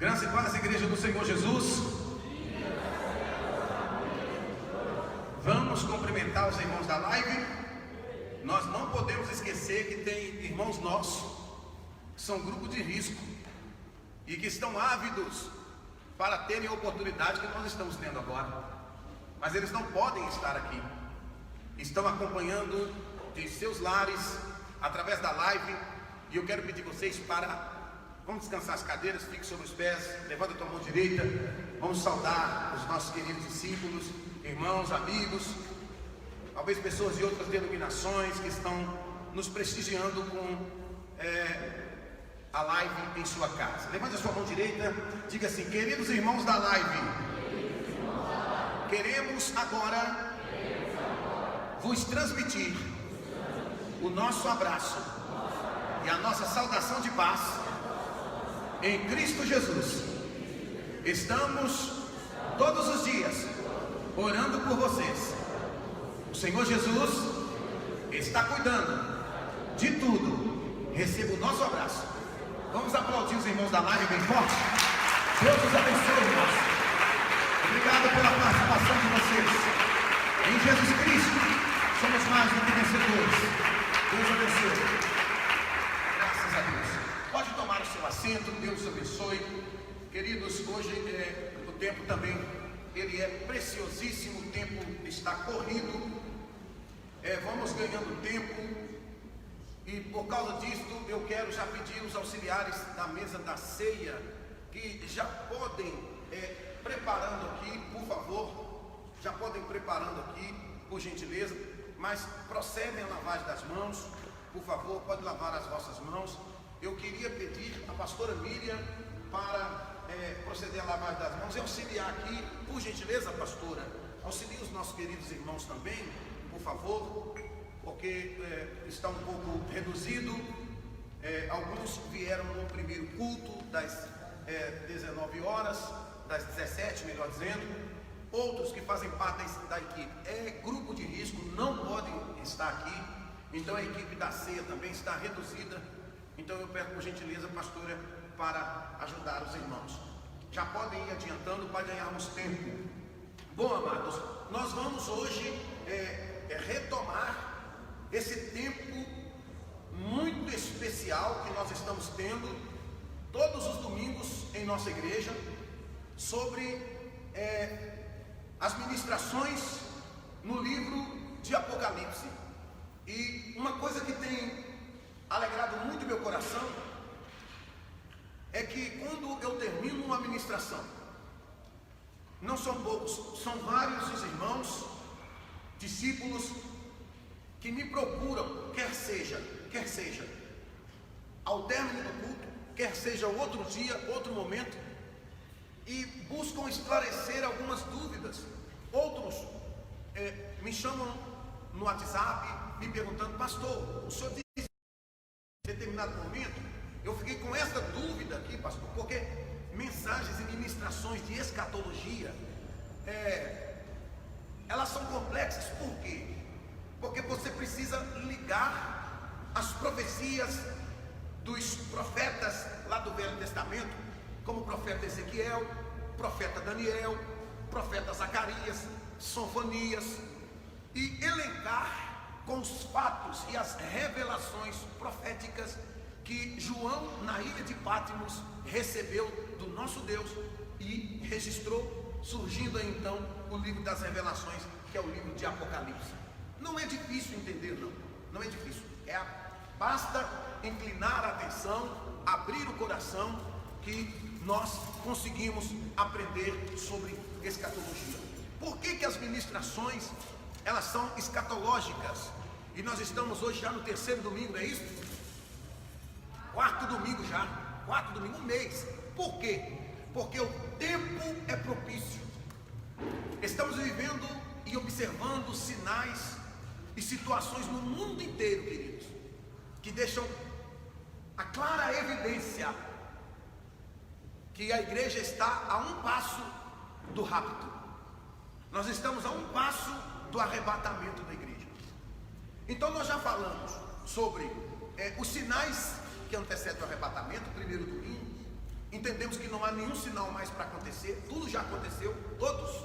Graça e paz, igreja do Senhor Jesus. Vamos cumprimentar os irmãos da live. Nós não podemos esquecer que tem irmãos nossos que são grupo de risco e que estão ávidos para terem a oportunidade que nós estamos tendo agora, mas eles não podem estar aqui. Estão acompanhando de seus lares através da live, e eu quero pedir vocês para vamos descansar as cadeiras, fique sobre os pés, levanta a tua mão direita. Vamos saudar os nossos queridos discípulos, irmãos, amigos, talvez pessoas de outras denominações que estão nos prestigiando com a live em sua casa. Levante a sua mão direita, diga assim: queridos irmãos da live, queremos agora vos transmitir o nosso abraço e a nossa saudação de paz em Cristo Jesus. Estamos todos os dias orando por vocês. O Senhor Jesus está cuidando de tudo. Receba o nosso abraço. Vamos aplaudir os irmãos da live bem forte. Deus os abençoe, irmãos. Obrigado pela participação de vocês. Em Jesus Cristo somos mais do que vencedores. Deus abençoe. Graças a Deus. Pode tomar o seu assento, Deus abençoe. Queridos, hoje o tempo também, ele é preciosíssimo, o tempo está corrido, vamos ganhando tempo, e por causa disso, eu quero já pedir os auxiliares da mesa da ceia, que já podem, preparando aqui, por favor, já podem preparando aqui, por gentileza, mas procedem a lavagem das mãos, por favor, pode lavar as vossas mãos. Eu queria pedir a pastora Miriam para proceder à lavagem das mãos e auxiliar aqui, por gentileza, pastora, auxilie os nossos queridos irmãos também, por favor, porque está um pouco reduzido. Alguns vieram no primeiro culto das 19 horas, das 17, melhor dizendo. Outros que fazem parte da equipe grupo de risco, não podem estar aqui. Então a equipe da ceia também está reduzida. Então eu peço por gentileza, pastora, para ajudar os irmãos. Já podem ir adiantando para ganharmos tempo. Bom, amados, nós vamos hoje retomar esse tempo muito especial que nós estamos tendo todos os domingos em nossa igreja, sobre as ministrações no livro de Apocalipse. E uma coisa que tem alegrado muito meu coração é que quando eu termino uma ministração, não são poucos, são vários os irmãos, discípulos que me procuram, quer seja ao término do culto, quer seja outro dia, outro momento, e buscam esclarecer algumas dúvidas. Outros me chamam no WhatsApp me perguntando: pastor, o senhor disse em determinado momento, eu fiquei com essa dúvida aqui, pastor, porque mensagens e ministrações de escatologia, elas são complexas. Por quê? Porque você precisa ligar as profecias dos profetas lá do Velho Testamento, como o profeta Ezequiel, profeta Daniel, profeta Zacarias, Sofonias, e elencar com os fatos e as revelações proféticas que João, na ilha de Patmos, recebeu do nosso Deus e registrou, surgindo aí então o livro das revelações, que é o livro de Apocalipse. Não é difícil entender, não é difícil, basta inclinar a atenção, abrir o coração, que nós conseguimos aprender sobre escatologia. Por que as ministrações elas são escatológicas? E nós estamos hoje já no terceiro domingo, não é isso? Quarto domingo, um mês. Por quê? Porque o tempo é propício. Estamos vivendo e observando sinais e situações no mundo inteiro, queridos, que deixam a clara evidência que a igreja está a um passo do rapto. Nós estamos a um passo do arrebatamento da igreja. Então nós já falamos sobre os sinais que antecedem o arrebatamento, primeiro domingo, entendemos que não há nenhum sinal mais para acontecer, tudo já aconteceu, todos.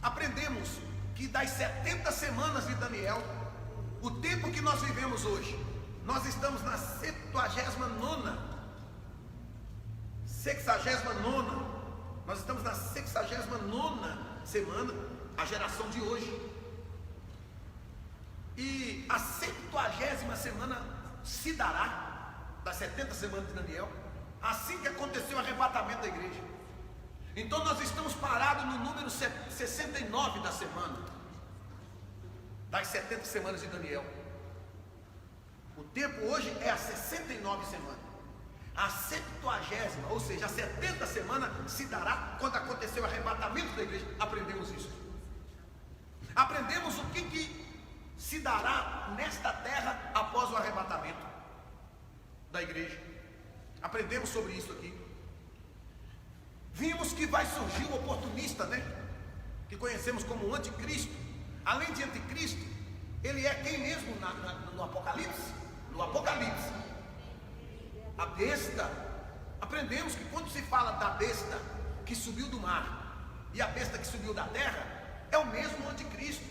Aprendemos que das 70 semanas de Daniel, o tempo que nós vivemos hoje, nós estamos na 69ª, nós estamos na 69ª semana, a geração de hoje. E a 70ª semana se dará, das 70 semanas de Daniel, assim que aconteceu o arrebatamento da igreja. Então nós estamos parados no número 69 da semana, das 70 semanas de Daniel. O tempo hoje é a 69 semanas. A 70ª, ou seja, a 70 semana se dará quando aconteceu o arrebatamento da igreja. Aprendemos isso. Aprendemos o que se dará nesta terra após o arrebatamento da igreja. Aprendemos sobre isso aqui. Vimos que vai surgir o oportunista, né? Que conhecemos como o anticristo. Além de anticristo, ele é quem mesmo no Apocalipse? No Apocalipse, a besta. Aprendemos que quando se fala da besta que subiu do mar e a besta que subiu da terra, é o mesmo anticristo.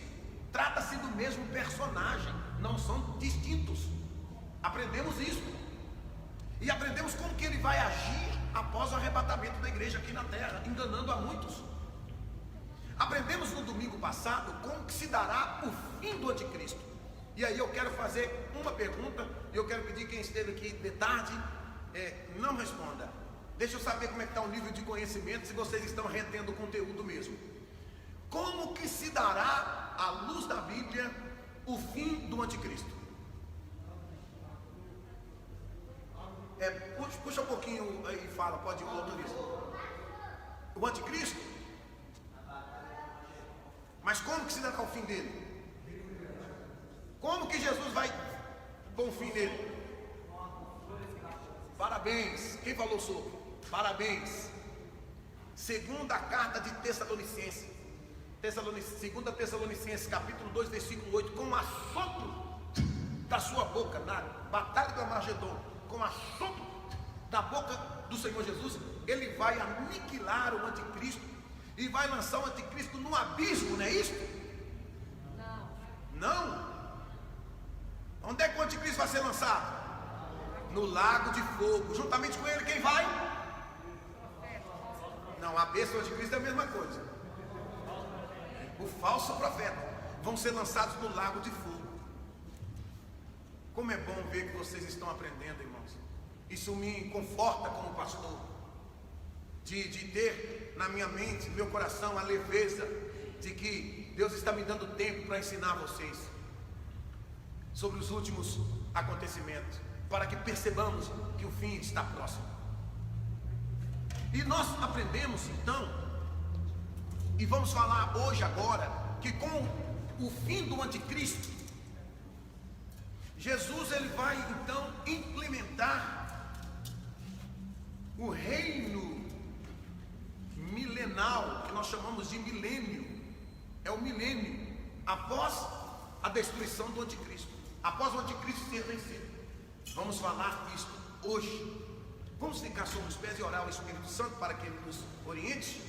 Trata-se do mesmo personagem, não são distintos. Aprendemos isso. E aprendemos como que ele vai agir após o arrebatamento da igreja aqui na terra, enganando a muitos. Aprendemos no domingo passado como que se dará o fim do anticristo. E aí eu quero fazer uma pergunta, e eu quero pedir quem esteve aqui de tarde, não responda. Deixa eu saber como é que está o nível de conhecimento, se vocês estão retendo o conteúdo mesmo. Como que se dará, à luz da Bíblia, o fim do anticristo? Puxa um pouquinho aí e fala, pode ir, o autoriza. O anticristo? Mas como que se dará o fim dele? Como que Jesus vai pôr um fim nele? Parabéns. Quem falou sobre? Parabéns. Segunda carta de Tessalonicenses. Segunda Tessalonicenses, capítulo 2, versículo 8. Com o assopro da sua boca, na batalha do Armagedon, com o assopro da boca do Senhor Jesus, ele vai aniquilar o anticristo e vai lançar o anticristo no abismo, não é isso? Não. Onde é que o anticristo vai ser lançado? No lago de fogo. Juntamente com ele, quem vai? Não, a besta e o anticristo é a mesma coisa. O falso profeta. Vão ser lançados no lago de fogo. Como é bom ver que vocês estão aprendendo, irmãos. Isso me conforta como pastor. De ter na minha mente, no meu coração, a leveza de que Deus está me dando tempo para ensinar vocês sobre os últimos acontecimentos, para que percebamos que o fim está próximo. E nós aprendemos então, e vamos falar hoje agora, que com o fim do anticristo, Jesus ele vai então implementar o reino milenal, que nós chamamos de milênio. É o milênio após a destruição do anticristo, após o anticristo ser vencido. Vamos falar disso hoje. Vamos ficar sobre os pés e orar ao Espírito Santo para que ele nos oriente.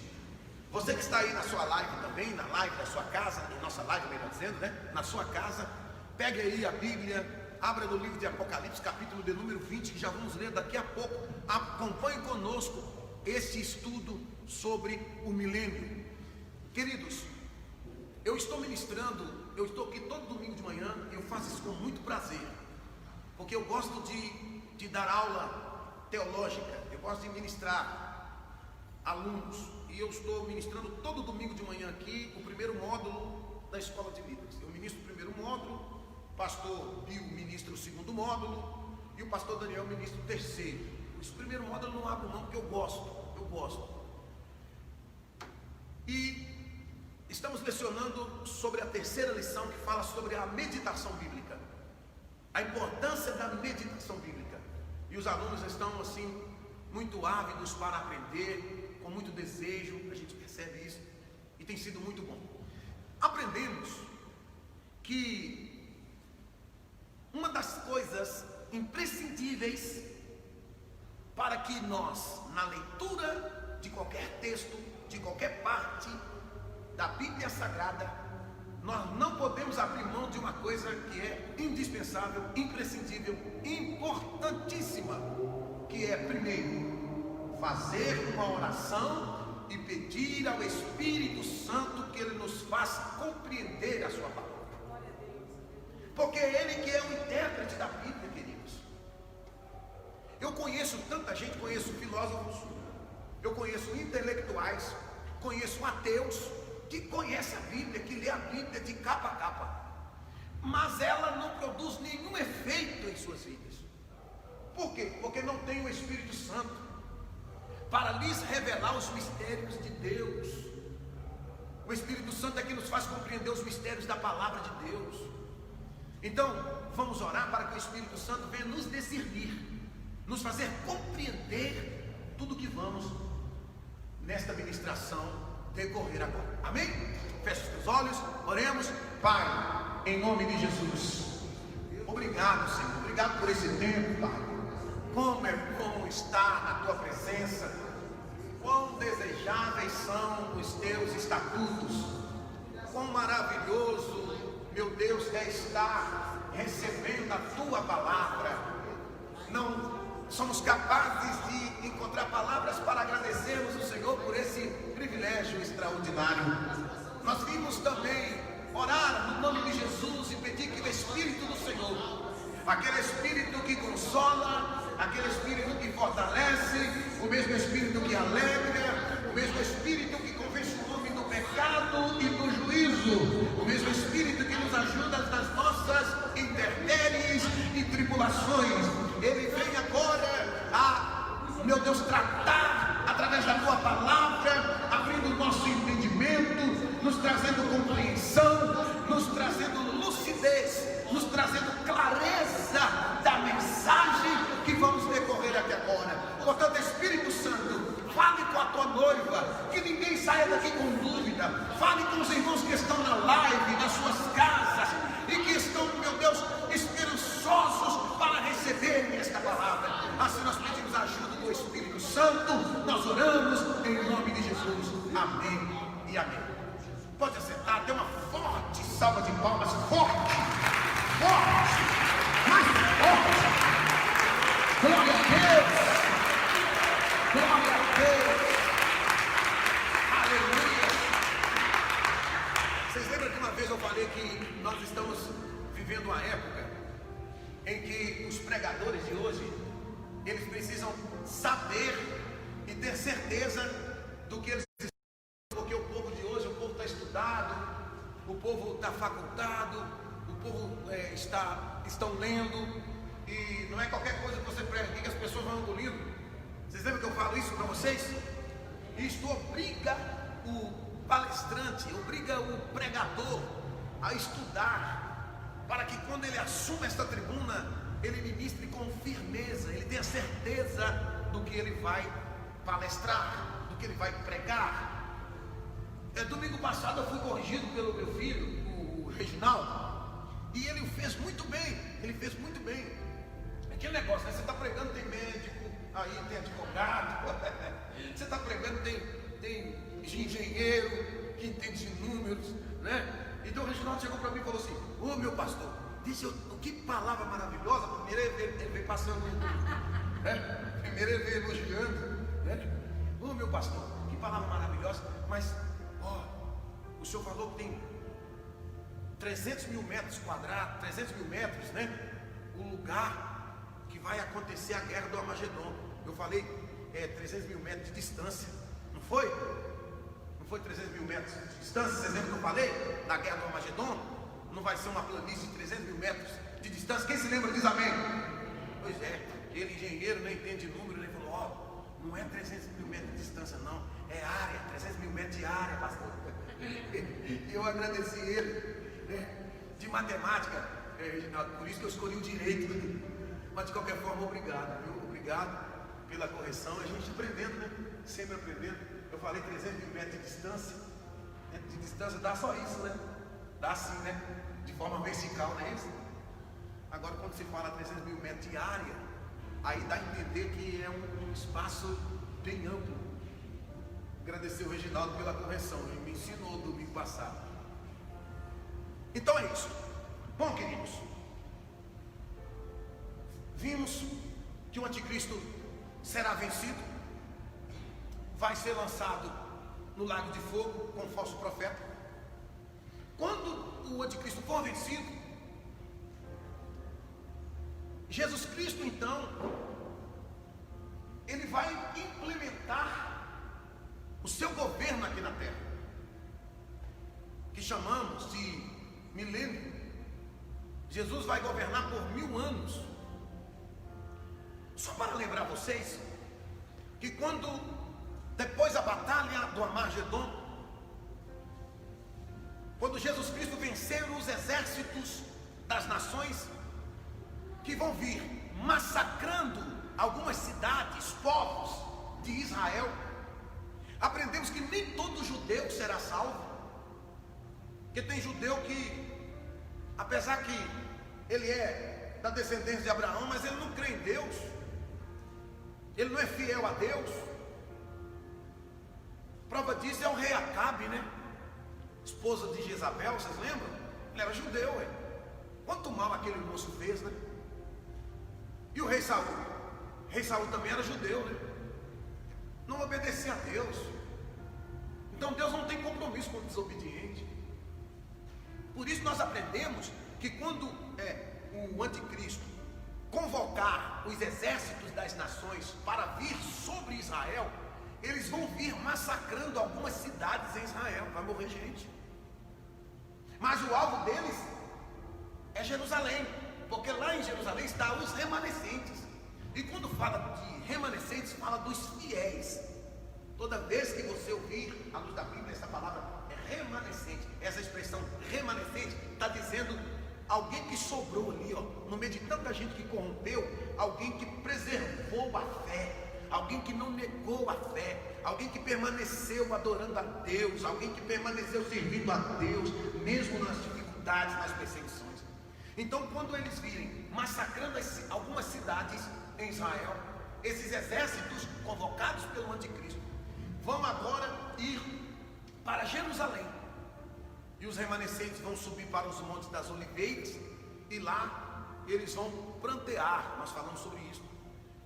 Você que está aí na sua live também, na live da sua casa, na nossa live, melhor dizendo, né? Na sua casa, pegue aí a Bíblia, abra no livro de Apocalipse, capítulo de número 20, que já vamos ler daqui a pouco. Acompanhe conosco este estudo sobre o milênio. Queridos, eu estou aqui todo domingo de manhã, e eu faço isso com muito prazer, porque eu gosto de dar aula teológica, eu gosto de ministrar alunos, e eu estou ministrando todo domingo de manhã aqui o primeiro módulo da Escola de Líderes. Eu ministro o primeiro módulo, o pastor Bill ministra o segundo módulo, e o pastor Daniel ministra o terceiro. Esse primeiro módulo eu não abro mão, porque eu gosto. E estamos lecionando sobre a terceira lição, que fala sobre a meditação bíblica, a importância da meditação bíblica. E os alunos estão assim muito ávidos para aprender, com muito desejo, a gente percebe isso, e tem sido muito bom. Aprendemos que uma das coisas imprescindíveis para para que nós, na leitura de qualquer texto, de qualquer parte da Bíblia Sagrada, nós não podemos abrir mão de uma coisa que é indispensável, imprescindível, importantíssima, que é, primeiro, fazer uma oração e pedir ao Espírito Santo que Ele nos faça compreender a sua palavra. Porque é Ele que é o intérprete da Bíblia, queridos. Eu conheço tanta gente, conheço filósofos, eu conheço intelectuais, conheço ateus, que conhece a Bíblia, que lê a Bíblia de capa a capa, mas ela não produz nenhum efeito em suas vidas. Por quê? Porque não tem o Espírito Santo para lhes revelar os mistérios de Deus. O Espírito Santo é que nos faz compreender os mistérios da palavra de Deus. Então, vamos orar para que o Espírito Santo venha nos discernir, nos fazer compreender tudo que vamos nesta ministração decorrer agora. Amém? Feche os teus olhos, oremos. Pai, em nome de Jesus, obrigado, Senhor, obrigado por esse tempo, Pai. Como é bom estar na tua presença, quão desejáveis são os teus estatutos, quão maravilhoso, meu Deus, é estar recebendo a tua palavra. Não somos capazes de encontrar palavras para agradecermos o Senhor por esse privilégio extraordinário. Nós vimos também orar no nome de Jesus e pedir que o Espírito do Senhor, aquele Espírito que consola, aquele Espírito que fortalece, o mesmo Espírito que alegra, o mesmo Espírito que convence o homem do pecado e do juízo, o mesmo Espírito que nos ajuda nas nossas intempéries e tribulações, ele vem agora a, meu Deus, tratar através da tua palavra, abrindo o nosso entendimento, nos trazendo compreensão, nos trazendo lucidez, nos trazendo clareza da mensagem que vamos decorrer aqui agora. Portanto, Espírito Santo, fale com a tua noiva, que ninguém saia daqui com dúvida. Fale com os irmãos que estão na live, nas suas casas, e que estão, meu Deus, esperançosos para receberem esta palavra. Assim nós pedimos a ajuda do Espírito Santo, nós oramos em nome de Jesus. Amém e amém. Pode assentar, dê uma forte salva de palmas, forte, mais forte. Glória a Deus, glória a Deus, aleluia. Vocês lembram que uma vez eu falei que nós estamos vivendo uma época em que os pregadores de hoje, eles precisam saber e ter certeza do que eles estão, porque o povo de hoje, o povo está estudado, o povo está facultado, o povo estão lendo, e não é qualquer coisa que você prega aqui que as pessoas vão engolindo. Vocês lembram que eu falo isso para vocês? Isto obriga o palestrante, obriga o pregador a estudar, para que quando ele assuma esta tribuna, ele ministre com firmeza, ele tenha certeza do que ele vai palestrar, do que ele vai pregar. Domingo passado eu fui corrigido pelo meu filho, o Reginaldo, e ele fez muito bem, Aquele negócio, né? Você está pregando, tem médico, aí tem advogado, você está pregando, tem engenheiro que entende de números, né? Então o Reginaldo chegou para mim e falou assim: ô meu pastor, disse que palavra maravilhosa. Primeiro ele veio passando, né? Primeiro ele veio elogiando, né? Ô meu pastor, que palavra maravilhosa. Mas, o senhor falou que tem 300 mil metros quadrados, 300 mil metros, né? O lugar que vai acontecer a guerra do Armagedon. Eu falei, 300 mil metros de distância, não foi? Não foi 300 mil metros de distância? Vocês lembram que eu falei? Da guerra do Armagedon? Não vai ser uma planície de 300 mil metros de distância? Quem se lembra diz amém? Pois é, ele engenheiro, não entende número, ele falou, não é 300 mil metros de distância não, é área, 300 mil metros de área, pastor. E eu agradeci ele, né? De matemática, Reginaldo, por isso que eu escolhi o direito. Mas de qualquer forma, obrigado, viu? Obrigado pela correção, a gente aprendendo, né? Sempre aprendendo. Eu falei 300 mil metros de distância, né? De distância dá só isso, né? Dá assim, né? De forma vertical, não é isso? Agora quando se fala 300 mil metros de área, aí dá a entender que é um espaço bem amplo. Agradecer o Reginaldo pela correção, ele me ensinou domingo passado. Então é isso. Bom, queridos, vimos que o anticristo será vencido, vai ser lançado no lago de fogo com o falso profeta. Quando o anticristo for vencido, Jesus Cristo então, ele vai implementar o seu governo aqui na terra, que chamamos de milênio. Jesus vai governar por 1000 anos. Só para lembrar vocês que quando, depois da batalha do Armagedon, quando Jesus Cristo vencer os exércitos das nações que vão vir massacrando algumas cidades, povos de Israel, aprendemos que nem todo judeu será salvo. Porque tem judeu que, apesar que ele é da descendência de Abraão, mas ele não crê em Deus, ele não é fiel a Deus. Prova disso é o rei Acabe, né? Esposa de Jezabel, vocês lembram? Ele era judeu, é. Quanto mal aquele moço fez, né? E o rei Saul? O rei Saul também era judeu, né? Não obedecia a Deus. Então Deus não tem compromisso com o desobediente. Por isso nós aprendemos que quando o anticristo convocar os exércitos das nações para vir sobre Israel, eles vão vir massacrando algumas cidades em Israel, vai morrer gente. Mas o alvo deles é Jerusalém, porque lá em Jerusalém estão os remanescentes. E quando fala de remanescentes, fala dos fiéis. Toda vez que você ouvir à luz da Bíblia essa palavra é remanescente, essa expressão remanescente está dizendo alguém que sobrou ali, ó, no meio de tanta gente que corrompeu, alguém que preservou a fé, alguém que não negou a fé, alguém que permaneceu adorando a Deus, alguém que permaneceu servindo a Deus, mesmo nas dificuldades, nas perseguições. Então, quando eles virem massacrando algumas cidades em Israel, esses exércitos convocados pelo anticristo vão agora ir para Jerusalém, e os remanescentes vão subir para os montes das oliveiras, e lá eles vão prantear. Nós falamos sobre isso.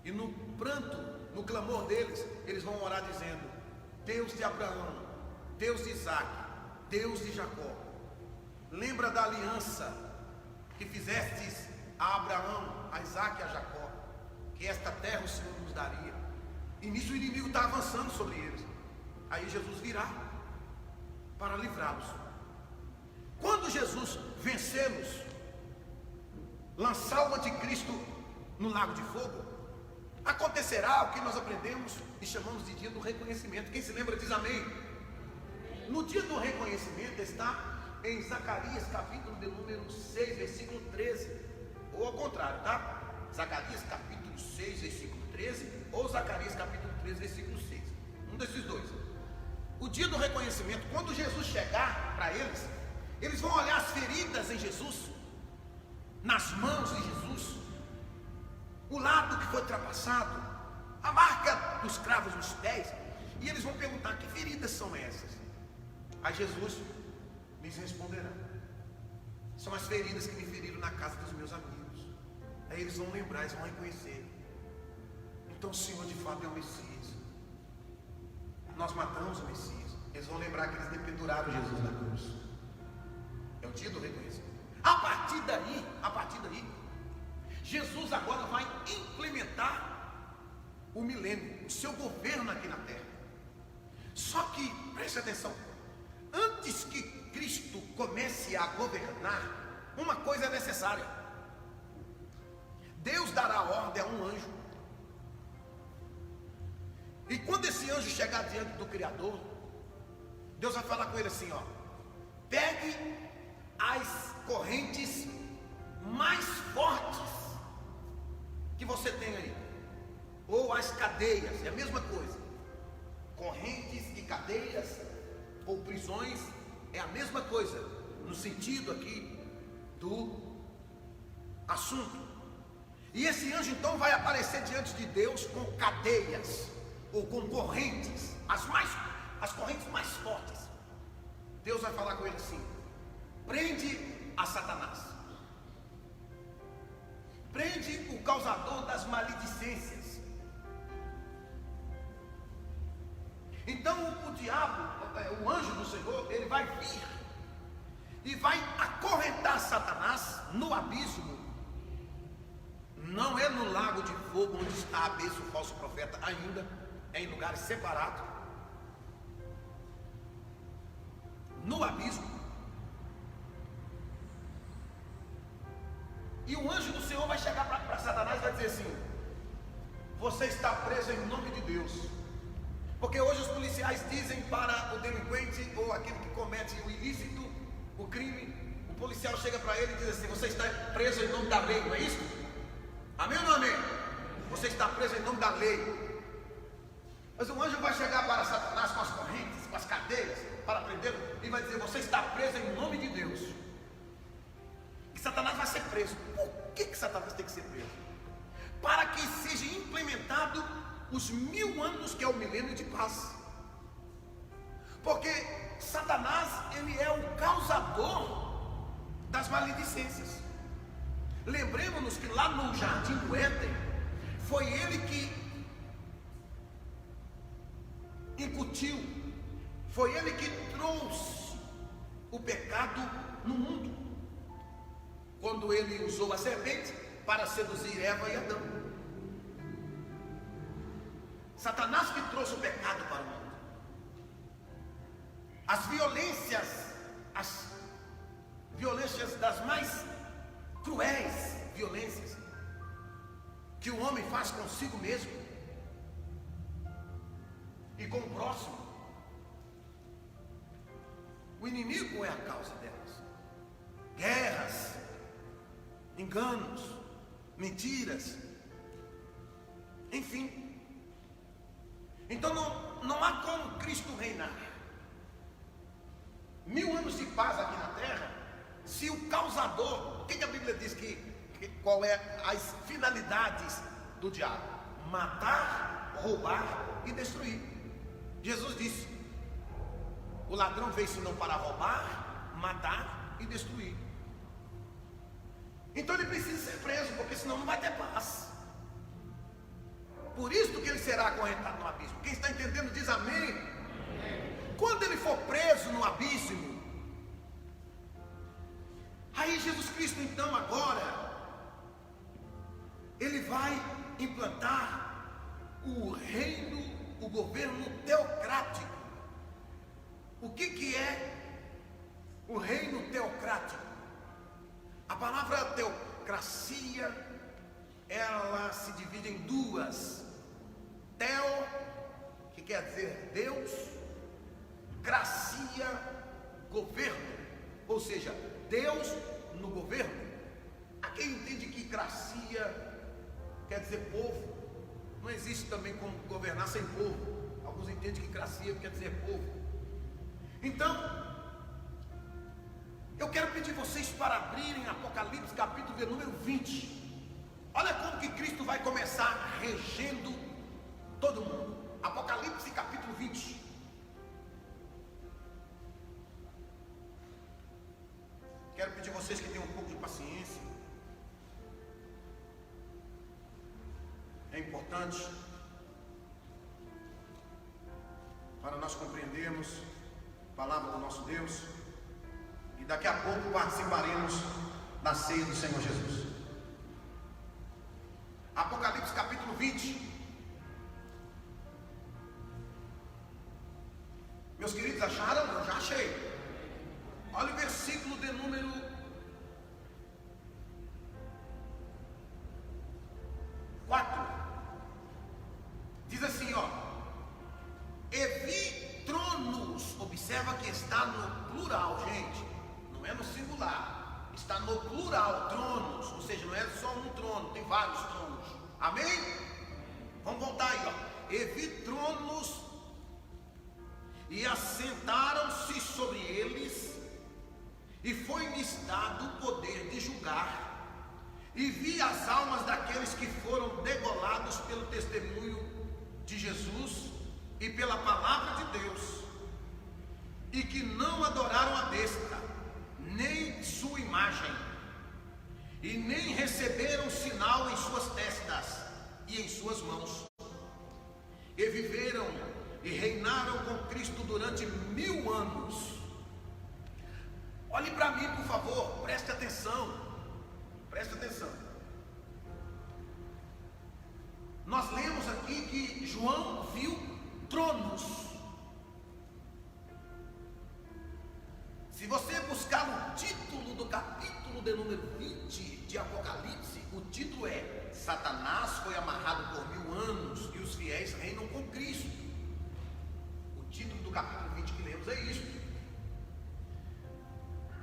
E no pranto, no clamor deles, eles vão orar dizendo: Deus de Abraão, Deus de Isaac, Deus de Jacó, lembra da aliança que fizestes a Abraão, a Isaac e a Jacó, que esta terra o Senhor nos daria. E nisso o inimigo está avançando sobre eles. Aí Jesus virá para livrá-los. Quando Jesus vencê-los, lançar o anticristo no lago de fogo, acontecerá o que nós aprendemos e chamamos de dia do reconhecimento. Quem se lembra diz amém. No dia do reconhecimento está em Zacarias capítulo de número 6, versículo 13, ou ao contrário, tá? Zacarias capítulo 6, versículo 13, ou Zacarias capítulo 13, versículo 6, um desses dois. O dia do reconhecimento, quando Jesus chegar para eles, eles vão olhar as feridas em Jesus, nas mãos de Jesus, o lado que foi ultrapassado, a marca dos cravos nos pés, e eles vão perguntar: que feridas são essas? Aí Jesus lhes responderá: são as feridas que me feriram na casa dos meus amigos. Aí eles vão lembrar, eles vão reconhecer: então o Senhor de fato é o Messias, nós matamos o Messias. Eles vão lembrar que eles dependuraram Jesus na cruz. É o dia do reconhecimento. A partir daí, Jesus agora vai implementar o milênio, o seu governo aqui na terra. Só que, preste atenção, antes que Cristo comece a governar, uma coisa é necessária: Deus dará ordem a um anjo, e quando esse anjo chegar diante do Criador, Deus vai falar com ele assim, ó: pegue as correntes mais fortes que você tem aí, ou as cadeias, é a mesma coisa. Correntes e cadeias ou prisões é a mesma coisa, no sentido aqui do assunto. E esse anjo então vai aparecer diante de Deus com cadeias ou com correntes, as correntes mais fortes. Deus vai falar com ele assim: prende a Satanás, prende o causador das maledicências. Então o diabo, o anjo do Senhor, ele vai vir e vai acorrentar Satanás no abismo. Não é no lago de fogo onde está a besta o falso profeta ainda, é em lugares separados. No abismo. E o anjo do Senhor vai chegar para Satanás e vai dizer assim: você está preso em nome de Deus. Porque hoje os policiais dizem para o delinquente ou aquele que comete o ilícito, o crime, o policial chega para ele e diz assim: você está preso em nome da lei, não é isso? Amém ou não amém? Você está preso em nome da lei. Mas o anjo vai chegar para Satanás com as correntes, com as cadeias, para prendê-lo, e vai dizer: você está preso em nome de Deus. E Satanás vai ser preso. Por que Satanás tem que ser preso? Para que seja implementado os 1000 anos, que é o milênio de paz. Porque Satanás, ele é o causador das maledicências. Lembremos-nos que lá no jardim do Éden, foi ele que incutiu, foi ele que trouxe o pecado no mundo, quando ele usou a serpente para seduzir Eva e Adão. Satanás que trouxe o pecado para o mundo. As violências das mais cruéis violências que o homem faz consigo mesmo e com o próximo. O inimigo é a causa delas. Guerras, enganos, mentiras, enfim. Então não há como Cristo reinar 1000 anos de paz aqui na terra se o causador, o que a Bíblia diz qual é as finalidades do diabo? Matar, roubar e destruir. Jesus disse: o ladrão veio senão para roubar, matar e destruir. Então ele precisa ser preso, porque senão não vai ter paz. Por isso que ele será acorrentado no abismo. Quem está entendendo diz amém. Quando ele for preso no abismo, aí Jesus Cristo então agora, ele vai implantar o reino, o governo teocrático. O que é o reino teocrático? A palavra teocracia, ela se divide em duas. Teo, que quer dizer Deus, cracia, governo, ou seja, Deus no governo. Há quem entende que cracia quer dizer povo. Não existe também como governar sem povo. Alguns entendem que cracia quer dizer povo. Então, eu quero pedir vocês para abrirem Apocalipse capítulo de número 20. Olha como que Cristo vai começar regendo todo mundo. Apocalipse capítulo 20. Quero pedir a vocês que tenham um pouco de paciência. É importante para nós compreendermos a palavra do nosso Deus. E daqui a pouco participaremos da ceia do Senhor Jesus. Apocalipse capítulo 20. Meus queridos, acharam? Eu já achei. Olha o versículo de número 4. Diz assim, ó: e vi tronos. Observa que está no plural, gente. Não é no singular. Está no plural, tronos. Ou seja, não é só um trono, tem vários tronos. Amém? Vamos voltar aí, ó. E vi tronos, e assentaram-se sobre eles, e foi-lhes dado o poder de julgar, e vi as almas daqueles que foram degolados pelo testemunho de Jesus e pela palavra de Deus, e que não adoraram a besta, nem sua imagem, e nem receberam sinal em suas testas e em suas mãos, e viveram e reinaram com Cristo durante 1000 anos. Olhe para mim, por favor, preste atenção. Preste atenção. Nós lemos aqui que João viu tronos. Se você buscar o título do capítulo de número 20 de Apocalipse, o título é: Satanás foi amarrado por 1000 anos e os fiéis reinam com Cristo. O título do capítulo 20 que lemos é isso.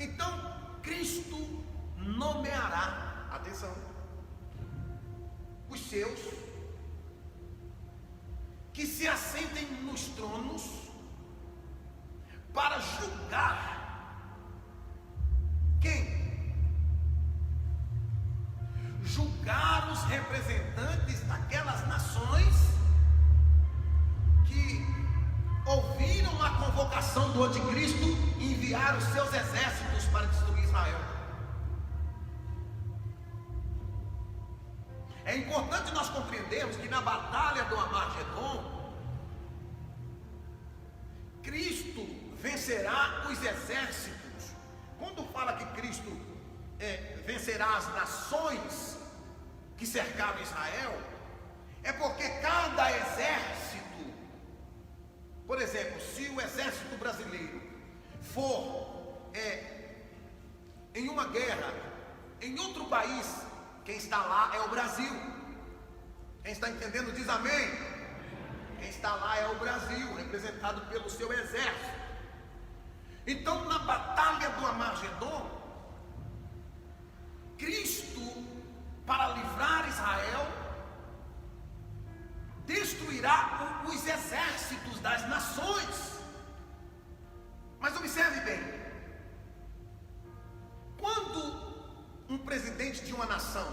Então, Cristo nomeará, atenção, os seus que se assentem nos tronos para julgar quem? Julgar os representantes daquelas nações que ouviram a convocação do anticristo e enviaram os seus exércitos para destruir Israel. É importante nós compreendermos que na batalha do Armagedon, Cristo vencerá os exércitos. Quando fala que Cristo vencerá as nações que cercaram Israel, é porque cada exército, por exemplo, se o exército brasileiro for em uma guerra em outro país, quem está lá é o Brasil. Quem está entendendo diz amém. Quem está lá é o Brasil, representado pelo seu exército. Então, na batalha do Armagedon, Cristo, para livrar Israel, destruirá os exércitos das nações. Mas observe bem, quando um presidente de uma nação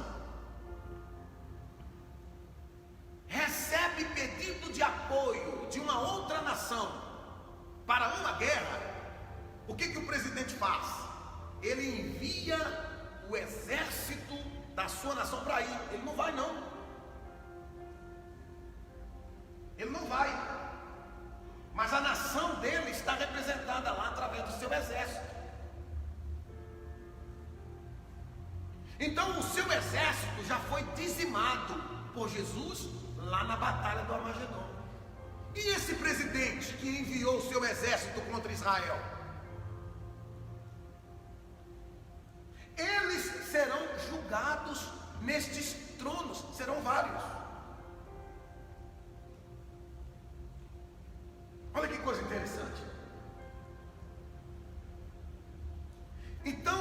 recebe pedido de apoio de uma outra nação para uma guerra, o que o presidente faz? Ele envia o exército da sua nação para ir. Ele não vai não. Ele não vai. Mas a nação dele está representada lá através do seu exército. Então o seu exército já foi dizimado por Jesus lá na batalha do Armagedon. E esse presidente que enviou o seu exército contra Israel? Eles serão julgados nestes tronos, serão vários. Olha que coisa interessante. Então,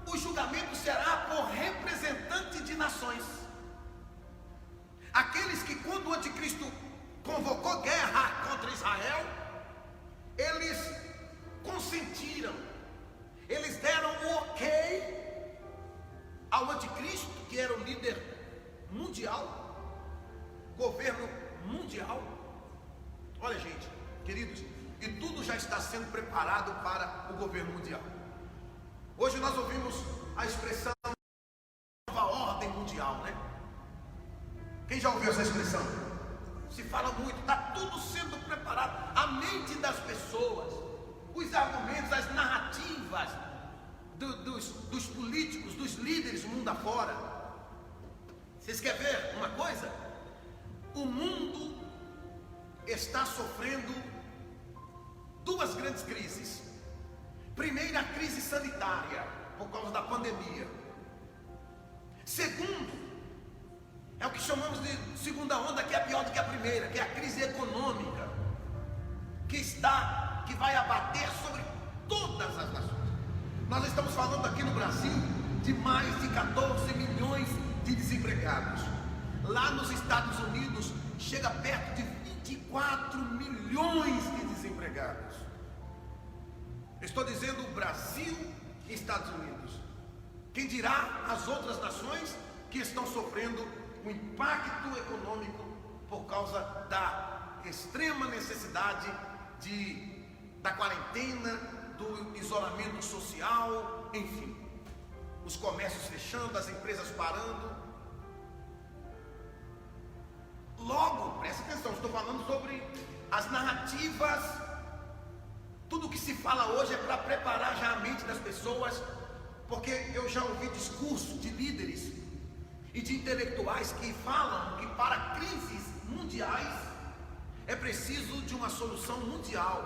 o julgamento será por representante de nações. Aqueles que, quando o anticristo convocou guerra contra Israel, eles consentiram, eles deram o ok ao anticristo, que era o líder mundial, governo mundial. Olha, gente, queridos, e tudo já está sendo preparado para o governo mundial. Hoje nós ouvimos a expressão nova ordem mundial, né? Quem já ouviu essa expressão? Se fala muito, está tudo sendo preparado. A mente das pessoas, os argumentos, as narrativas dos políticos, dos líderes mundo afora. Vocês querem ver uma coisa? O mundo está sofrendo duas grandes crises. Primeiro, a crise sanitária, por causa da pandemia. Segundo, é o que chamamos de segunda onda, que é pior do que a primeira, que é a crise econômica, que vai abater sobre todas as nações. Nós estamos falando aqui no Brasil de mais de 14 milhões de desempregados. Lá nos Estados Unidos chega perto de 24 milhões de desempregados. Estou dizendo Brasil e Estados Unidos. Quem dirá as outras nações que estão sofrendo o impacto econômico por causa da extrema necessidade da quarentena, do isolamento social, enfim, os comércios fechando, as empresas parando. Logo, presta atenção, estou falando sobre as narrativas. Tudo que se fala hoje é para preparar já a mente das pessoas, porque eu já ouvi discurso de líderes e de intelectuais que falam que para crises mundiais é preciso de uma solução mundial,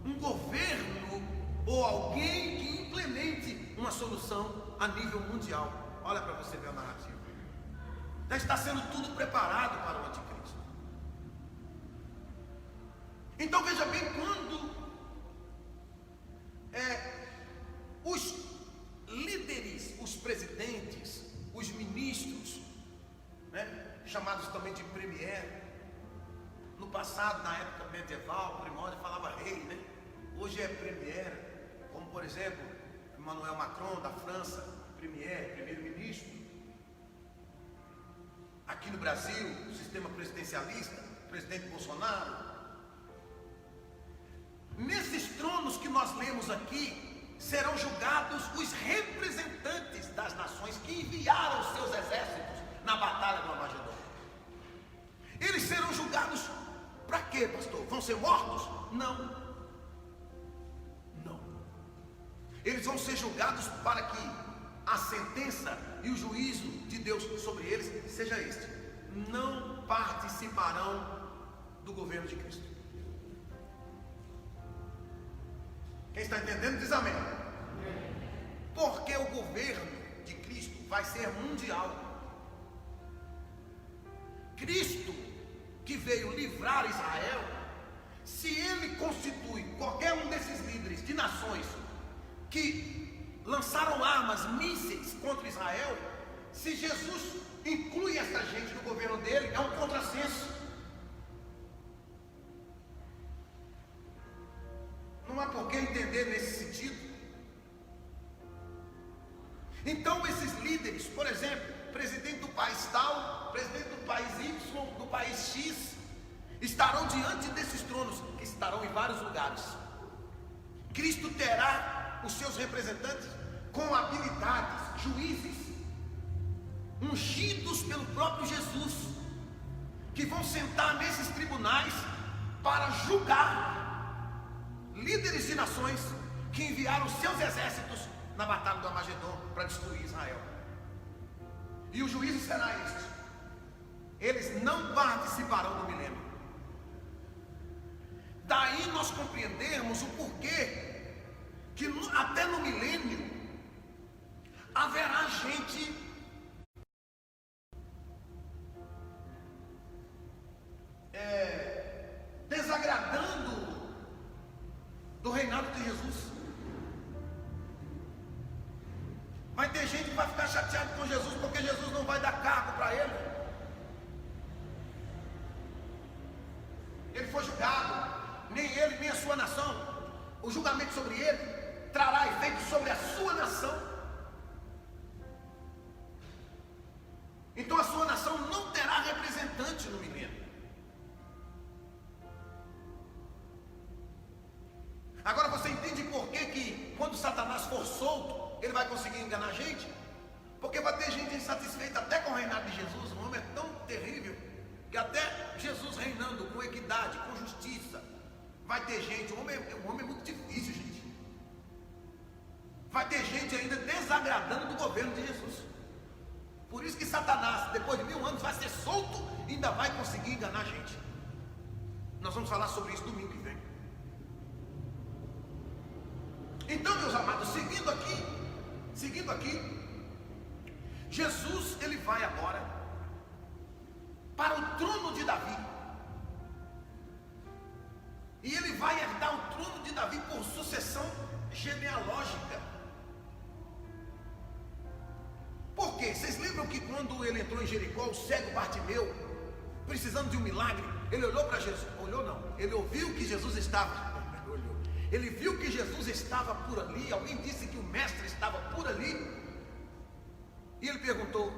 um governo ou alguém que implemente uma solução a nível mundial. Olha para você ver a narrativa. Já está sendo tudo preparado para o anticristo. Então veja bem, quando os líderes, os presidentes, os ministros, chamados também de premier, no passado, na época medieval, primórdia, falava rei, hoje é premier, como por exemplo, Emmanuel Macron da França, primeiro-ministro. Aqui no Brasil, o sistema presidencialista, presidente Bolsonaro. Nesses tronos que nós lemos aqui, serão julgados os representantes das nações que enviaram seus exércitos na batalha do Armagedon. Eles serão julgados para quê, pastor? Vão ser mortos? Não. Eles vão ser julgados para que a sentença e o juízo de Deus sobre eles seja este: não participarão do governo de Cristo. Quem está entendendo diz amém. Porque o governo de Cristo vai ser mundial. Cristo, que veio livrar Israel, se ele constitui qualquer um desses líderes de nações que lançaram armas, mísseis contra Israel, se Jesus inclui essa gente no governo dele, é um contrassenso. Não há por que entender nesse sentido. Então esses líderes, por exemplo, presidente do país tal, presidente do país Y, do país X, estarão diante desses tronos, que estarão em vários lugares. Cristo terá os seus representantes com habilidades, juízes, ungidos pelo próprio Jesus, que vão sentar nesses tribunais para julgar líderes de nações que enviaram seus exércitos na batalha do Armagedon para destruir Israel. E o juízo será este: eles não participarão do milênio. Daí nós compreendemos o porquê que até no milênio haverá gente desagradando do reinado de Jesus. Vai ter gente que vai ficar chateado com Jesus porque Jesus não vai dar cargo para ele. Ele foi julgado, nem ele nem a sua nação. O julgamento sobre ele trará efeito sobre a sua nação. Então a sua nação não terá representante no milênio. Agora você entende por que quando Satanás for solto, ele vai conseguir enganar a gente? Porque vai ter gente insatisfeita até com o reinado de Jesus. O homem é tão terrível que até Jesus reinando com equidade, com justiça, vai ter gente. O homem é muito difícil, gente. Vai ter gente ainda desagradando do governo de Jesus. Por isso que Satanás, depois de 1000 anos, vai ser solto e ainda vai conseguir enganar a gente. Nós vamos falar sobre isso domingo que vem. Então, meus amados, seguindo aqui, Jesus, ele vai agora para o trono de Davi. E ele vai herdar o trono de Davi por sucessão genealógica. Por quê? Vocês lembram que quando ele entrou em Jericó, o cego Bartimeu, precisando de um milagre, ele olhou para Jesus? Olhou não, ele ouviu que Jesus estava... Ele viu que Jesus estava por ali. Alguém disse que o mestre estava por ali. E ele perguntou: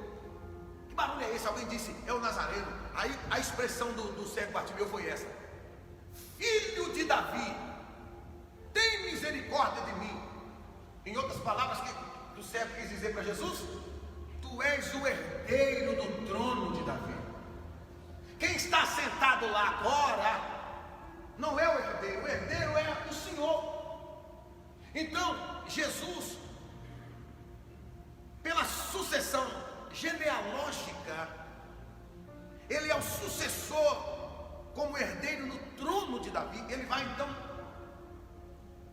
Que barulho é esse? Alguém disse, é o Nazareno. Aí a expressão do cego Bartimeu foi essa: Filho de Davi, tem misericórdia de mim. Em outras palavras, que o cego quis dizer para Jesus: tu és o herdeiro do trono de Davi. Quem está sentado lá agora não é o herdeiro é o Senhor. Então, Jesus, pela sucessão genealógica, ele é o sucessor como herdeiro no trono de Davi. Ele vai então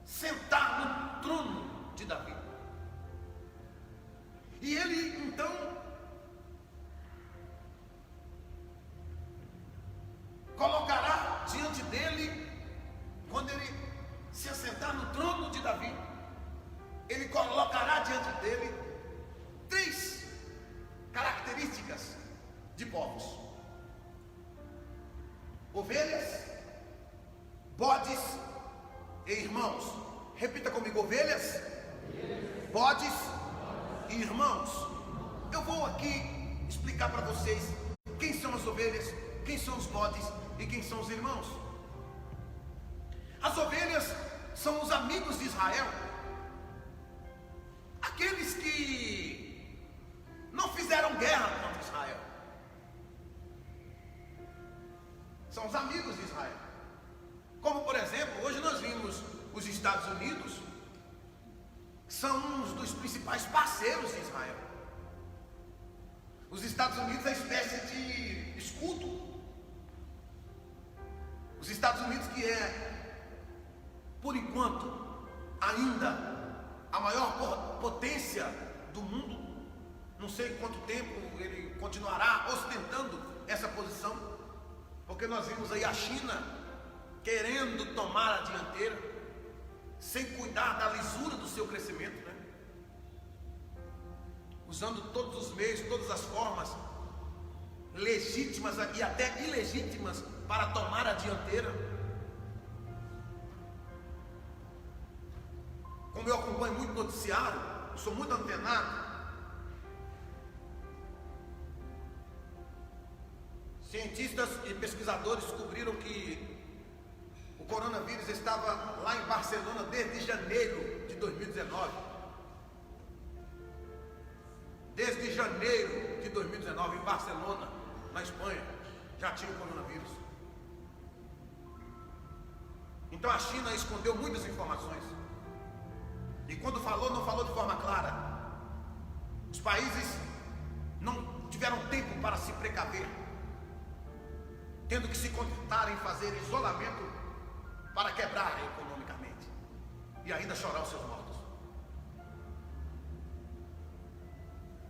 sentar no trono de Davi. E ele então colocará diante dele, quando ele se assentar no trono de Davi, ele colocará diante dele 3 características de povos: ovelhas, bodes e irmãos. Repita comigo: ovelhas, bodes e irmãos. Eu vou aqui explicar para vocês quem são as ovelhas, quem são os bodes e quem são os irmãos. As ovelhas são os amigos de Israel, aqueles que não fizeram guerra contra Israel. São os amigos de Israel. Como por exemplo, hoje nós vimos os Estados Unidos, são um dos principais parceiros de Israel. Os Estados Unidos é uma espécie de escudo. Os Estados Unidos, que é, por enquanto, ainda a maior potência do mundo, não sei quanto tempo ele continuará ostentando essa posição, porque nós vimos aí a China querendo tomar a dianteira, sem cuidar da lisura do seu crescimento, né? Usando todos os meios, todas as formas legítimas e até ilegítimas para tomar a dianteira. Como eu acompanho muito noticiário, sou muito antenado, cientistas e pesquisadores descobriram que o coronavírus estava lá em Barcelona desde janeiro de 2019. Desde janeiro de 2019, em Barcelona, na Espanha, já tinha o coronavírus. Então a China escondeu muitas informações. E quando falou, não falou de forma clara. Os países não tiveram tempo para se precaver, tendo que se contentar em fazer isolamento para quebrar economicamente e ainda chorar os seus mortos.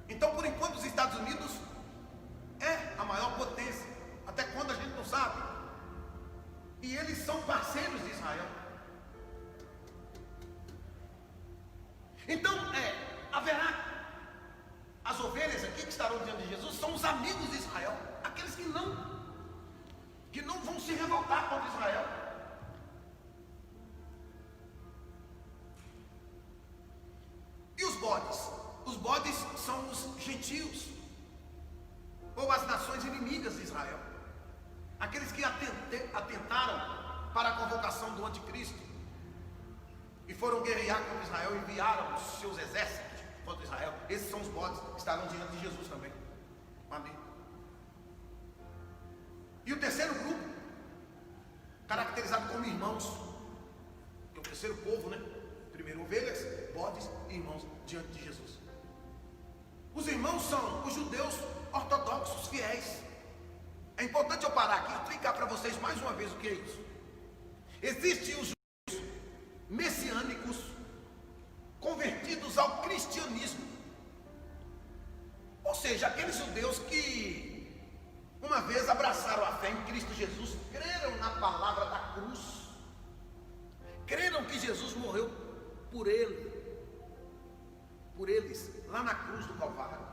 Então, por enquanto, os Estados Unidos é a maior potência, até quando a gente não sabe. E eles são parceiros de Israel. Então, haverá as ovelhas aqui que estarão diante de Jesus, são os amigos de Israel, aqueles que não vão se revoltar contra Israel. E os bodes? Os bodes são os gentios, ou as nações inimigas de Israel, aqueles que atentaram para a convocação do anticristo e foram guerrear contra Israel, enviaram os seus exércitos contra Israel. Esses são os bodes que estarão diante de Jesus também. Amém. E o terceiro grupo, caracterizado como irmãos, que é o terceiro povo, né? Primeiro ovelhas, bodes e irmãos diante de Jesus. Os irmãos são os judeus ortodoxos fiéis. É importante eu parar aqui e explicar para vocês mais uma vez o que é isso. Existem os judeus messiânicos convertidos ao cristianismo, ou seja, aqueles judeus que uma vez abraçaram a fé em Cristo Jesus, creram na palavra da cruz, creram que Jesus morreu por eles, lá na cruz do Calvário,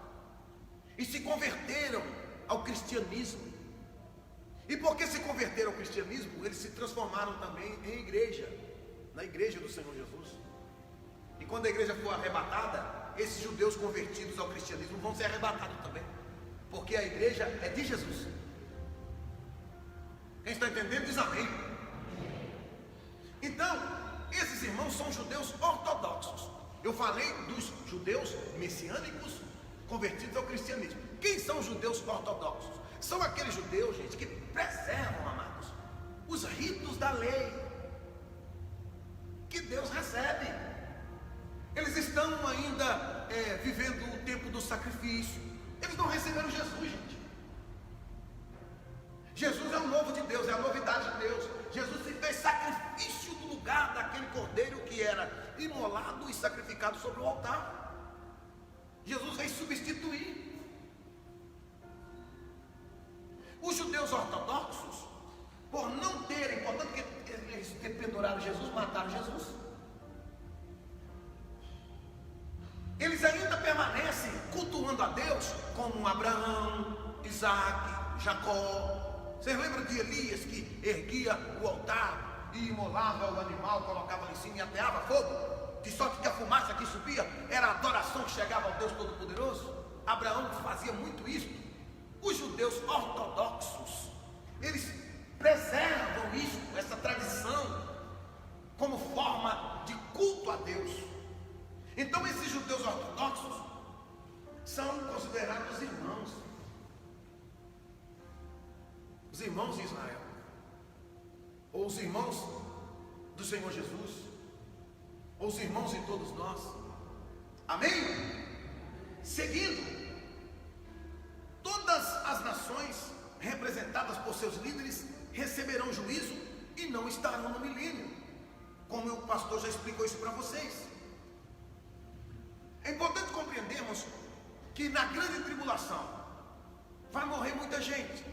e se converteram ao cristianismo. E porque se converteram ao cristianismo, eles se transformaram também em igreja, na igreja do Senhor Jesus. E quando a igreja for arrebatada, esses judeus convertidos ao cristianismo vão ser arrebatados também, porque a igreja é de Jesus. Quem está entendendo diz amém. Então, esses irmãos são judeus ortodoxos. Eu falei dos judeus messiânicos convertidos ao cristianismo. Quem são os judeus ortodoxos? São aqueles judeus, gente, que preservam, amados, os ritos da lei que Deus recebe. Eles estão ainda vivendo o tempo do sacrifício. Eles não receberam Jesus, gente. Jesus é o novo de Deus, é a novidade de Deus. Jesus se fez sacrifício no lugar daquele cordeiro que era imolado e sacrificado sobre o altar. Jesus veio substituir. Os judeus ortodoxos, por não terem, portanto que eles penduraram Jesus, mataram Jesus, eles ainda permanecem cultuando a Deus como Abraão, Isaac, Jacó. Vocês lembram de Elias que erguia o altar e imolava o animal, colocava lá em cima e ateava fogo? De sorte que a fumaça que subia era a adoração que chegava ao Deus Todo-Poderoso. Abraão fazia muito isso. Os judeus ortodoxos, eles preservam isso, essa tradição, como forma de culto a Deus. Então esses judeus ortodoxos são considerados irmãos. Os irmãos de Israel, ou os irmãos do Senhor Jesus, ou os irmãos de todos nós. Amém? Seguindo, todas as nações representadas por seus líderes receberão juízo e não estarão no milênio, como o pastor já explicou isso para vocês. É importante compreendermos que na grande tribulação vai morrer muita gente,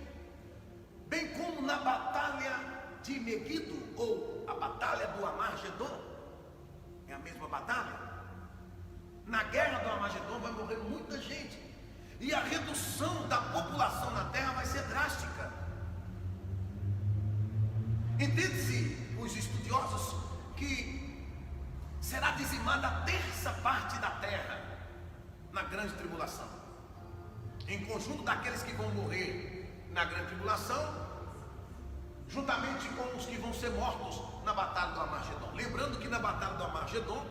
bem como na batalha de Meguido, ou a batalha do Armagedon, é a mesma batalha. Na guerra do Armagedon vai morrer muita gente, e a redução da população na terra vai ser drástica. Entende-se, os estudiosos, que será dizimada a terça parte da terra na grande tribulação, em conjunto daqueles que vão morrer na grande tribulação, juntamente com os que vão ser mortos na batalha do Armagedon. Lembrando que na batalha do Armagedon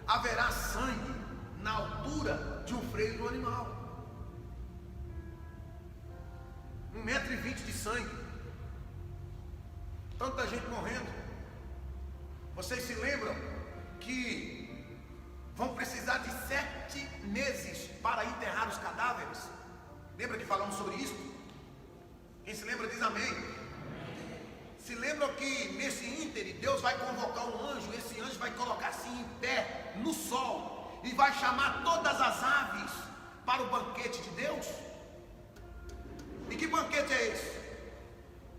haverá sangue na altura de um freio do animal, 1,20 m de sangue, tanta gente morrendo. Vocês se lembram que vão precisar de 7 meses para enterrar os cadáveres? Lembra que falamos sobre isso? Quem se lembra diz amém. Se lembram que nesse íntere Deus vai convocar um anjo. Esse anjo vai colocar assim em pé no sol e vai chamar todas as aves para o banquete de Deus. E que banquete é esse?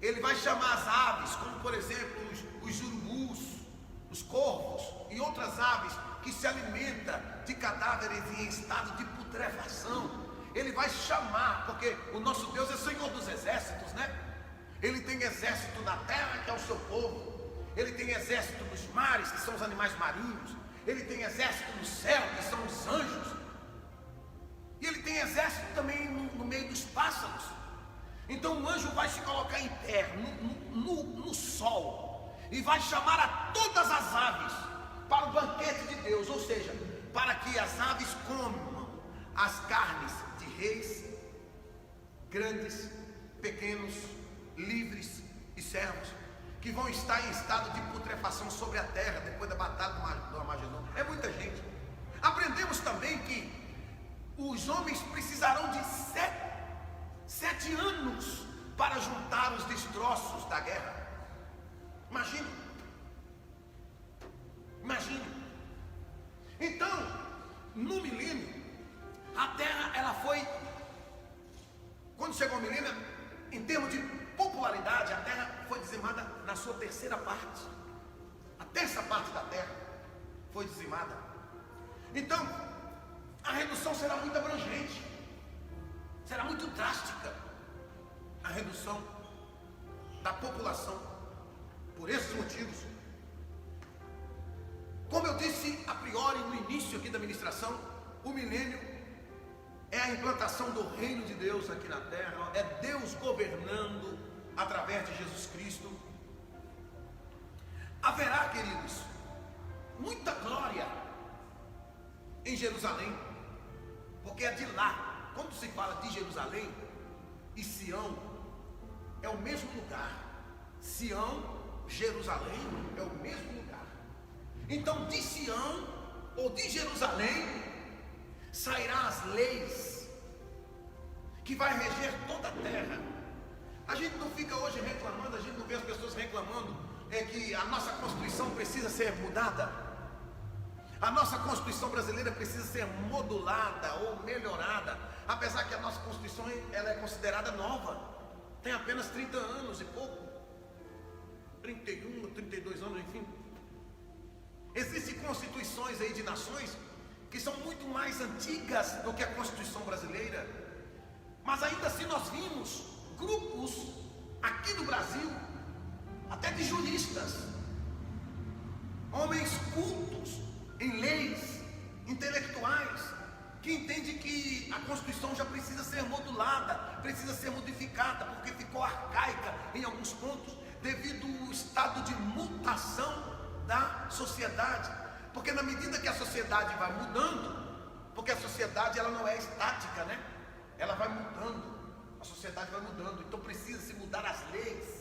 Ele vai chamar as aves, como por exemplo os urubus, os corvos e outras aves que se alimentam de cadáveres em estado de putrefação. Ele vai chamar, porque o nosso Deus é Senhor dos exércitos, né? Ele tem exército na terra, que é o seu povo. Ele tem exército nos mares, que são os animais marinhos. Ele tem exército no céu, que são os anjos. E ele tem exército também no meio dos pássaros. Então o anjo vai se colocar em pé no sol e vai chamar a todas as aves para o banquete de Deus, ou seja, para que as aves comam as carnes de reis, grandes, pequenos, livres e servos, que vão estar em estado de putrefação sobre a terra depois da batalha do Armagedon. É muita gente. Aprendemos também que os homens precisarão de 7 anos para juntar os destroços da guerra. Imagine. Então, no milênio, a terra, ela foi, quando chegou o milênio, em termos de popularidade, a terra foi dizimada na sua terceira parte. A terça parte da terra foi dizimada. Então, a redução será muito abrangente, será muito drástica a redução da população, por esses motivos. Como eu disse a priori no início aqui da ministração, o milênio é a implantação do reino de Deus aqui na terra, é Deus governando através de Jesus Cristo. Haverá, queridos, muita glória em Jerusalém, porque é de lá, quando se fala de Jerusalém e Sião, é o mesmo lugar. Sião, Jerusalém é o mesmo lugar. Então de Sião ou de Jerusalém sairá as leis que vai reger toda a terra. A gente não fica hoje reclamando, a gente não vê as pessoas reclamando que a nossa Constituição precisa ser mudada. A nossa Constituição brasileira precisa ser modulada ou melhorada, apesar que a nossa Constituição ela é considerada nova, tem apenas 30 anos e pouco, 31, 32 anos, enfim. Existem constituições aí de nações que são muito mais antigas do que a Constituição brasileira, mas ainda assim nós vimos grupos aqui no Brasil, até de juristas, homens cultos em leis, intelectuais, que entendem que a Constituição já precisa ser modulada, precisa ser modificada, porque ficou arcaica em alguns pontos, devido ao estado de mutação da sociedade. Porque na medida que a sociedade vai mudando, porque a sociedade ela não é estática, né? Ela vai mudando, a sociedade vai mudando, então precisa se mudar as leis.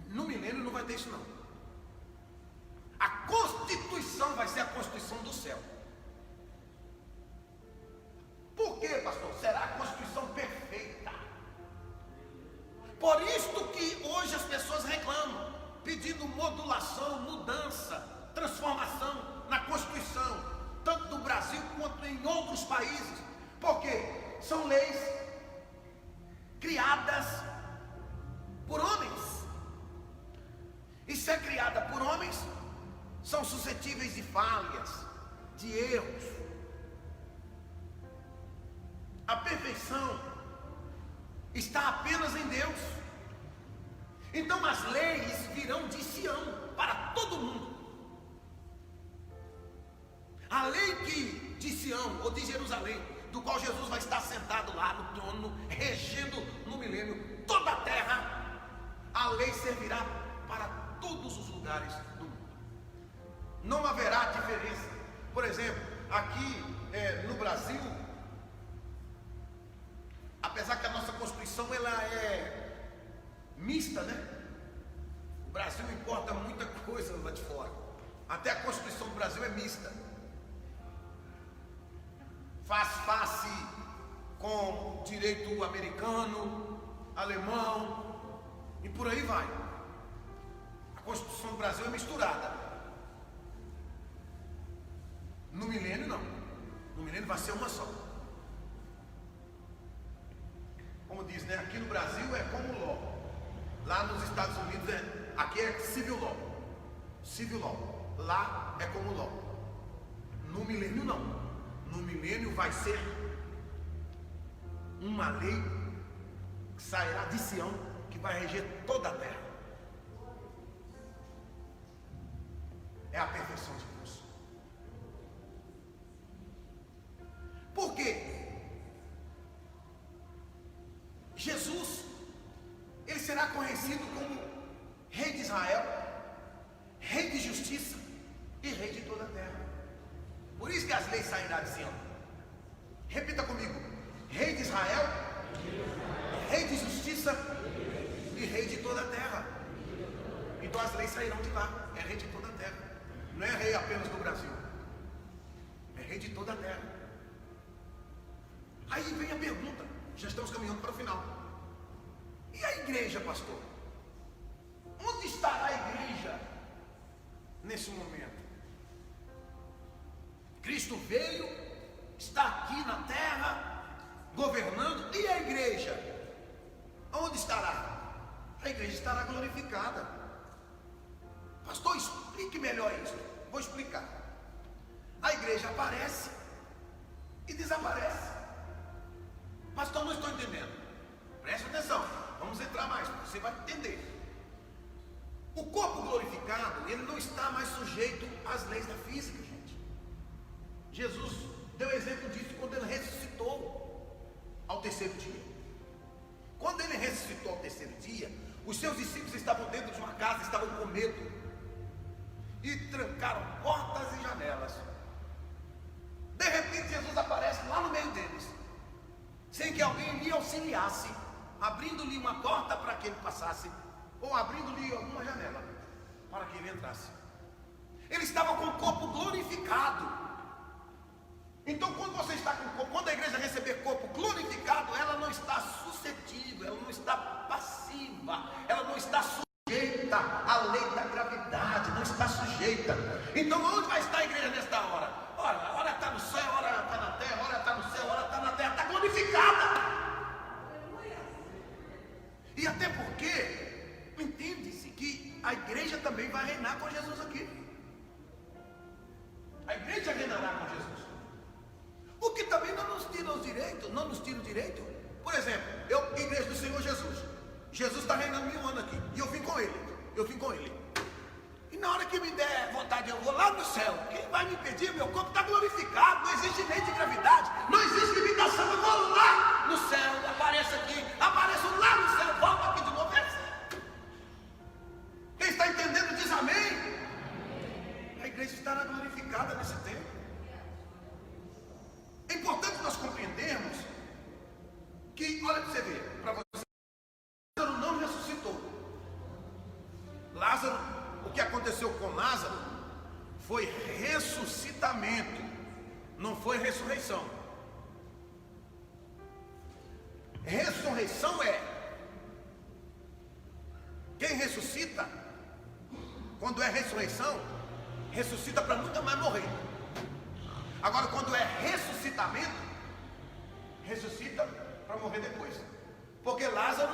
No milênio não vai ter isso não. A Constituição vai ser a Constituição do céu. Por quê, pastor? Será a Constituição perfeita. Por isto que hoje as pessoas reclamam, pedindo modulação, mudança, transformação na Constituição, tanto no Brasil quanto em outros países. Por quê? São leis criadas por homens. E ser criada por homens são suscetíveis de falhas, de erros. A perfeição está apenas em Deus. Então as leis virão de Sião para todo mundo. A lei que de Sião ou de Jerusalém, do qual Jesus vai estar sentado lá no trono, regendo no milênio toda a terra, a lei servirá para todos os lugares do mundo. Não haverá diferença. Por exemplo, aqui no Brasil, apesar que a nossa Constituição ela é mista, né? O Brasil importa muita coisa lá de fora. Até a Constituição do Brasil é mista. Faz face com direito americano, alemão e por aí vai. A Constituição do Brasil é misturada. No milênio não. No milênio vai ser uma só. Como diz, né? Aqui no Brasil é como law. Lá nos Estados Unidos aqui é civil law. Civil law. Lá é como law. No milênio não. No milênio vai ser uma lei que sairá de Sião, que vai reger toda a terra. É a perfeição de Deus. Por quê? Jesus, ele será conhecido como Rei de Israel, Rei de justiça e Rei de toda a terra. Por isso que as leis sairão de Sião. Repita comigo: Rei de Israel, Rei de justiça e Rei de toda a terra. Então as leis sairão de lá. É Rei de toda a terra. Não é Rei apenas do Brasil, é Rei de toda a terra. Aí vem a pergunta, já estamos caminhando para o final. E a igreja, pastor? Onde estará a igreja nesse momento? Cristo veio, está aqui na terra, governando, e a igreja? Onde estará? A igreja estará glorificada. Pastor, explique melhor isso. Vou explicar. A igreja aparece e desaparece. Pastor, não estou entendendo. Preste atenção, vamos entrar mais, você vai entender. O corpo glorificado, ele não está mais sujeito às leis da física, gente. Jesus deu exemplo disso quando ele ressuscitou ao terceiro dia. Quando ele ressuscitou ao terceiro dia, os seus discípulos estavam dentro de uma casa, estavam com medo e trancaram portas e janelas. De repente Jesus aparece lá no meio deles, sem que alguém lhe auxiliasse, abrindo-lhe uma porta para que ele passasse, ou abrindo-lhe alguma janela para que ele entrasse. Ele estava com o corpo glorificado. Então, quando você está com o corpo, quando a igreja receber corpo glorificado, ela não está suscetível, ela não está passiva, ela não está sujeita à lei da gravidade, não está sujeita. Então, onde vai estar a igreja nesta hora? Ora está no céu, ora está na terra, ora está no céu, ora está na terra, está glorificada. E até porque entende-se que a igreja também vai reinar com Jesus aqui. A igreja reinará com Jesus. O que também não nos tira o direito. Por exemplo, igreja do Senhor Jesus. Jesus está reinando 1000 anos aqui. E eu vim com ele. E na hora que me der vontade, eu vou lá no céu. Quem vai me impedir? Meu corpo está glorificado. Não existe lei de gravidade. Não existe limitação. Eu vou lá no céu. Apareço aqui. Apareço lá no céu. Volto aqui de novo. Quem está entendendo diz amém. A igreja estará glorificada nesse tempo. É importante nós compreendermos que, olha para você ver, para você, Lázaro não ressuscitou. Lázaro, o que aconteceu com Lázaro foi ressuscitamento, não foi ressurreição. Ressurreição é quem ressuscita, quando é ressurreição, ressuscita para nunca mais morrer. Agora, quando é ressuscitamento, ressuscita para morrer depois. Porque Lázaro,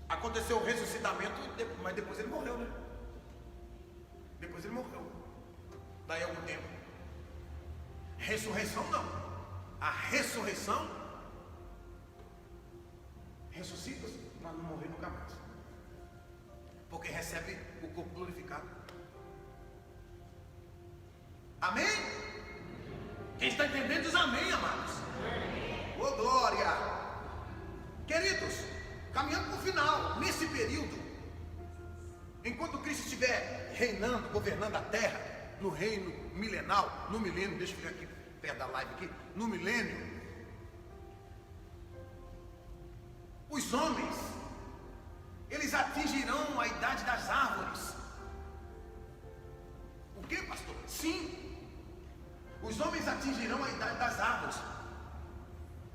aconteceu o ressuscitamento, mas depois ele morreu, né? Depois ele morreu. Daí a algum tempo. Ressurreição não. A ressurreição ressuscita-se para não morrer nunca mais. Porque recebe o corpo glorificado. Amém? Quem está entendendo diz amém, amados. Ô glória. Queridos, caminhando para o final, nesse período, enquanto Cristo estiver reinando, governando a terra, no reino milenal, no milênio, deixa eu ficar aqui perto da live aqui, no milênio, os homens, eles atingirão a idade das árvores. O que, pastor? Sim. Os homens atingirão a idade das árvores.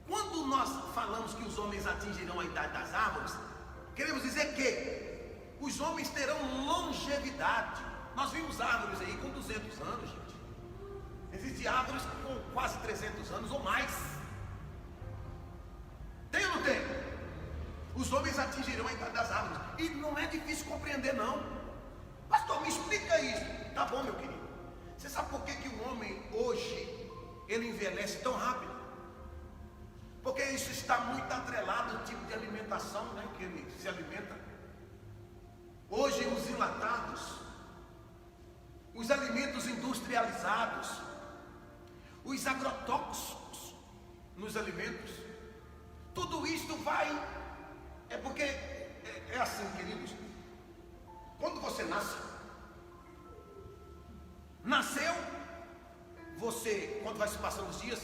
Quando nós falamos que os homens atingirão a idade das árvores, queremos dizer que os homens terão longevidade. Nós vimos árvores aí com 200 anos, gente. Existem árvores com quase 300 anos ou mais. Tem ou não tem? Os homens atingirão a idade das árvores. E não é difícil compreender, não. Pastor, me explica isso. Tá bom, meu querido. Você sabe por que o homem hoje, ele envelhece tão rápido? Porque isso está muito atrelado ao tipo de alimentação, né, que ele se alimenta. Hoje os enlatados, os alimentos industrializados, os agrotóxicos nos alimentos, tudo isto vai, é porque, é assim, queridos, quando você nasceu, você, quando vai se passando os dias,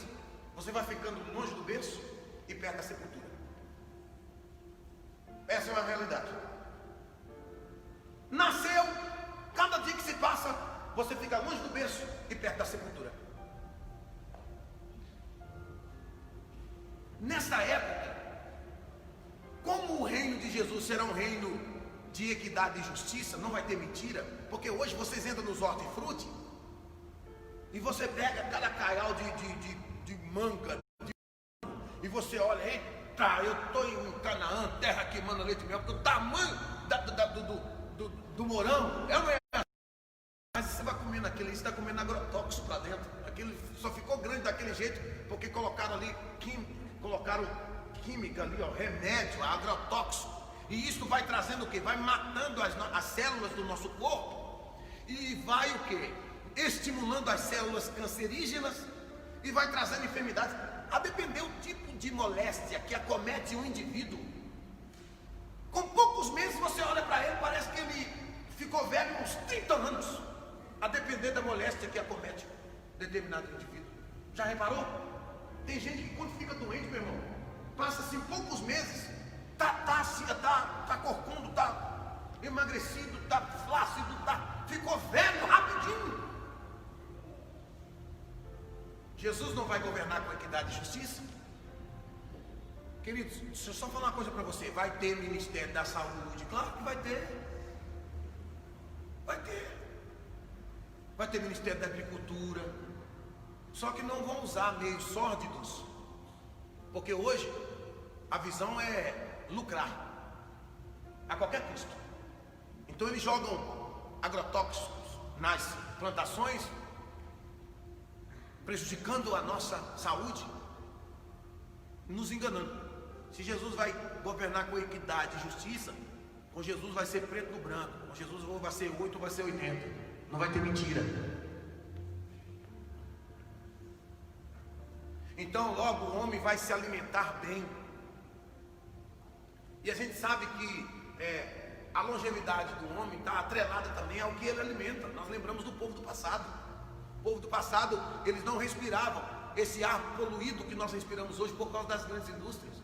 você vai ficando longe do berço e perto da sepultura. Essa é uma realidade. Nasceu, cada dia que se passa, você fica longe do berço e perto da sepultura. Nessa época, como o reino de Jesus será um reino de equidade e justiça, não vai ter mentira, porque hoje vocês entram nos hortifruti e você pega cada caial de manga, e você olha, eita, eu estou em Canaã, terra que emana leite e mel, porque o tamanho do morão é não é. Mas você vai comendo aquilo, você está comendo agrotóxico para dentro, aquilo só ficou grande daquele jeito, porque colocaram ali, química ali, ó, remédio, agrotóxico, e isso vai trazendo o que? Vai matando as células do nosso corpo, e vai o que? estimulando as células cancerígenas e vai trazendo enfermidades. A depender do tipo de moléstia que acomete um indivíduo, com poucos meses você olha para ele, parece que ele ficou velho uns 30 anos, a depender da moléstia que acomete determinado indivíduo. Já reparou? Tem gente que quando fica doente, meu irmão, passa assim poucos meses, tá corcunda, tá emagrecido, tá flácido, ficou velho rapidinho. Jesus não vai governar com equidade e justiça? Queridos, deixa eu só falar uma coisa para você. Vai ter Ministério da Saúde? Claro que vai ter. Vai ter. Vai ter Ministério da Agricultura. Só que não vão usar meios sórdidos. Porque hoje a visão é lucrar a qualquer custo. Então eles jogam agrotóxicos nas plantações, prejudicando a nossa saúde, nos enganando. Se Jesus vai governar com equidade e justiça, com Jesus vai ser preto no branco, com Jesus vai ser 8 ou vai ser 80, não vai ter mentira. Então logo o homem vai se alimentar bem. E a gente sabe que a longevidade do homem está atrelada também ao que ele alimenta. Nós lembramos do povo do passado. O povo do passado, eles não respiravam esse ar poluído que nós respiramos hoje por causa das grandes indústrias.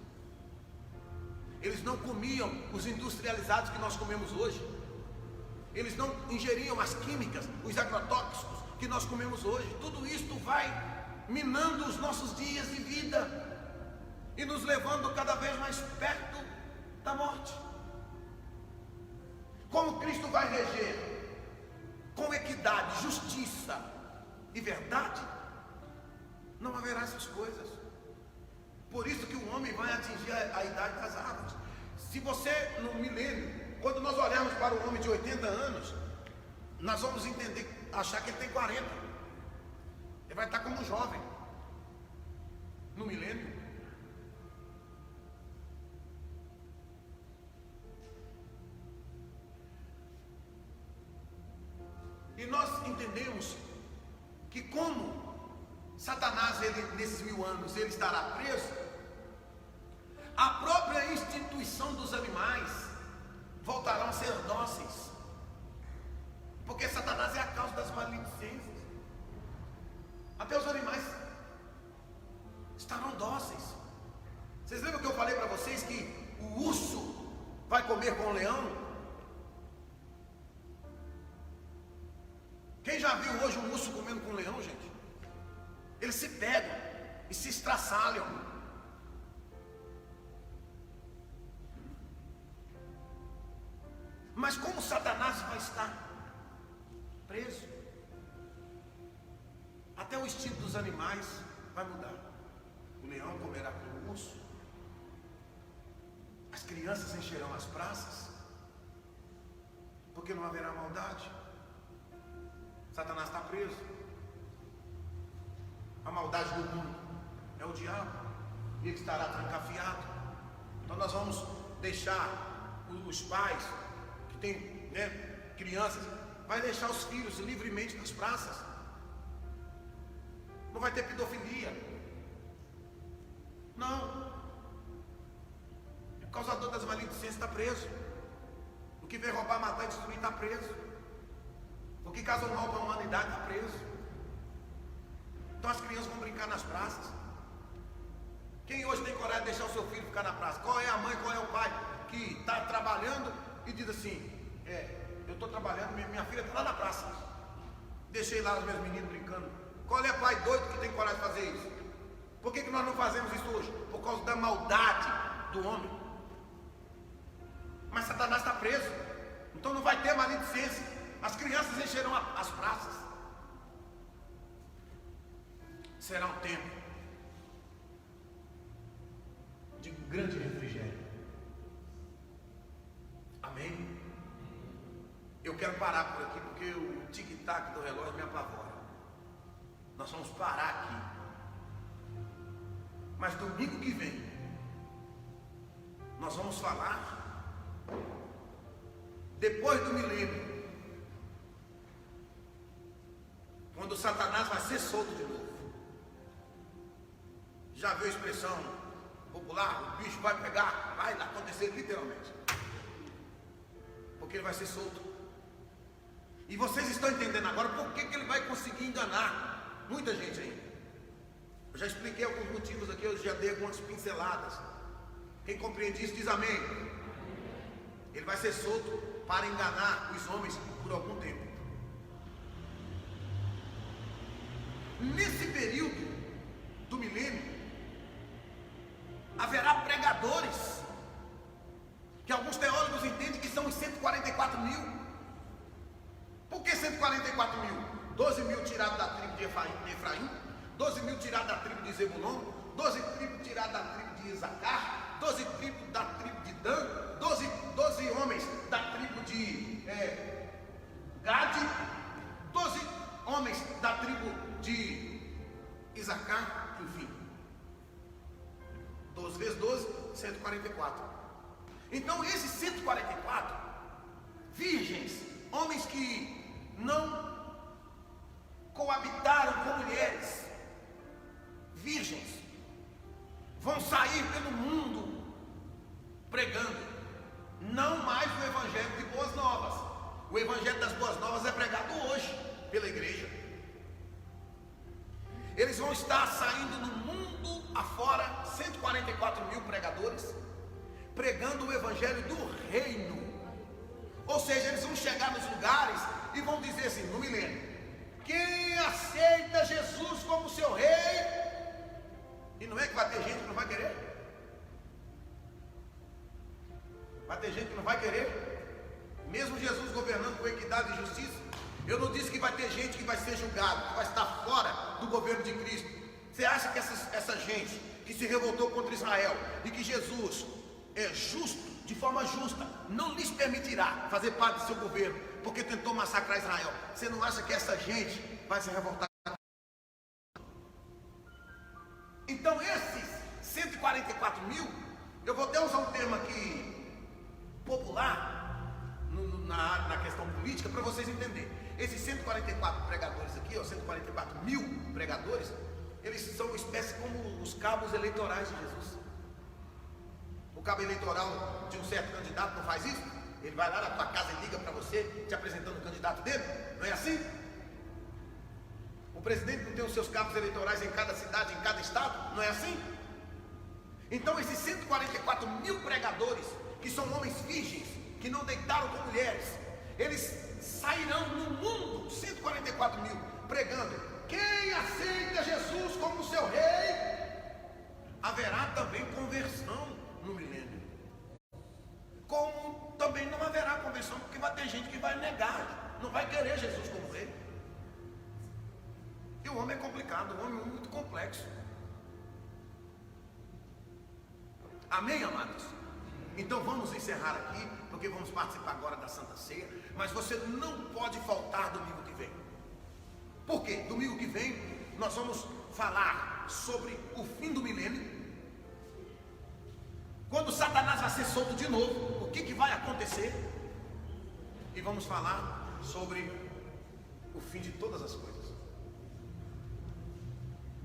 Eles não comiam os industrializados que nós comemos hoje. Eles não ingeriam as químicas, os agrotóxicos que nós comemos hoje. Tudo isto vai minando os nossos dias de vida e nos levando cada vez mais perto da morte. Como Cristo vai reger? Com equidade, justiça e verdade? Não haverá essas coisas. Por isso que o homem vai atingir a idade das árvores. Se você, no milênio, quando nós olharmos para o homem de 80 anos, nós vamos entender, achar que ele tem 40. Ele vai estar como jovem. No milênio. E nós entendemos que como Satanás, nesses 1000 anos, ele estará preso, a própria instituição dos animais voltarão a ser dóceis, porque Satanás é a causa das maledicências. Até os animais estarão dóceis. Vocês lembram que eu falei para vocês que o urso vai comer com o leão? Quem já viu hoje um urso comendo com um leão, gente? Eles se pegam e se estraçalham. Mas como Satanás vai estar preso, até o instinto dos animais vai mudar. O leão comerá com o urso. As crianças encherão as praças, porque não haverá maldade. Satanás está preso. A maldade do mundo é o diabo, e ele estará trancafiado. Então nós vamos deixar os pais que têm crianças, vai deixar os filhos livremente nas praças. Não vai ter pedofilia. Não. O causador das maledicências está preso. O que vem roubar, matar e destruir está preso. O que causa mal para a humanidade está preso. Então as crianças vão brincar nas praças. Quem hoje tem coragem de deixar o seu filho ficar na praça? Qual é a mãe, qual é o pai que está trabalhando e diz assim: eu estou trabalhando, minha filha está lá na praça, deixei lá os meus meninos brincando. Qual é pai doido que tem coragem de fazer isso? Por que nós não fazemos isso hoje? Por causa da maldade do homem. Mas Satanás está preso, então não vai ter maledicência. As crianças encherão as praças. Será um tempo de grande refrigério. Amém? Eu quero parar por aqui porque o tic-tac do relógio me apavora. Nós vamos parar aqui. Mas domingo que vem nós vamos falar depois do milênio. quando Satanás vai ser solto de novo. Já viu a expressão popular? O bicho vai pegar, vai acontecer literalmente. Porque ele vai ser solto. E vocês estão entendendo agora por que ele vai conseguir enganar muita gente ainda. Eu já expliquei alguns motivos aqui, eu já dei algumas pinceladas. Quem compreende isso diz amém. Ele vai ser solto para enganar os homens por algum tempo. Nesse período do milênio, haverá pregadores, que alguns teólogos entendem que são os 144 mil. Por que 144 mil? 12 mil tirados da tribo de Efraim, 12 mil tirados da tribo de Zebulon, 12 tribos tiradas da tribo de Isacar, 12 tribos da tribo de Dan, 12 homens da tribo de Gade, 12 homens da tribo de Isacar, enfim. 12 vezes 12, 144. Então esses 144 virgens, homens que não coabitaram com mulheres, virgens, vão sair pelo mundo pregando, não mais o evangelho de boas novas. O evangelho das boas novas é pregado hoje pela igreja. Eles vão estar saindo no mundo afora, 144 mil pregadores, pregando o evangelho do reino. Ou seja, eles vão chegar nos lugares e vão dizer assim, no milênio: quem aceita Jesus como seu rei? E não é que vai ter gente que não vai querer? Vai ter gente que não vai querer? Mesmo Jesus governando com equidade e justiça. Eu não disse que vai ter gente que vai ser julgado, que vai estar fora do governo de Cristo. Você acha que essa gente que se revoltou contra Israel e que Jesus é justo, de forma justa, não lhes permitirá fazer parte do seu governo, porque tentou massacrar Israel? Você não acha que essa gente vai se revoltar? Então esses 144 mil, eu vou até usar um termo aqui popular na questão política para vocês entenderem. Esses 144 pregadores aqui, ó, 144 mil pregadores, eles são uma espécie como os cabos eleitorais de Jesus. O cabo eleitoral de um certo candidato não faz isso? Ele vai lá na tua casa e liga para você, te apresentando o candidato dele? Não é assim? O presidente não tem os seus cabos eleitorais em cada cidade, em cada estado? Não é assim? Então esses 144 mil pregadores, que são homens virgens, que não deitaram com mulheres, eles sairão no mundo, 144 mil, pregando: quem aceita Jesus como seu rei? Haverá também conversão no milênio. Como também não haverá conversão, porque vai ter gente que vai negar, não vai querer Jesus como rei. E o homem é complicado, o homem é muito complexo. Amém, amados? Então vamos encerrar aqui, porque vamos participar agora da Santa Ceia. Mas você não pode faltar domingo que vem. Por quê? Domingo que vem nós vamos falar sobre o fim do milênio. Quando Satanás vai ser solto de novo, o que vai acontecer? E vamos falar sobre o fim de todas as coisas.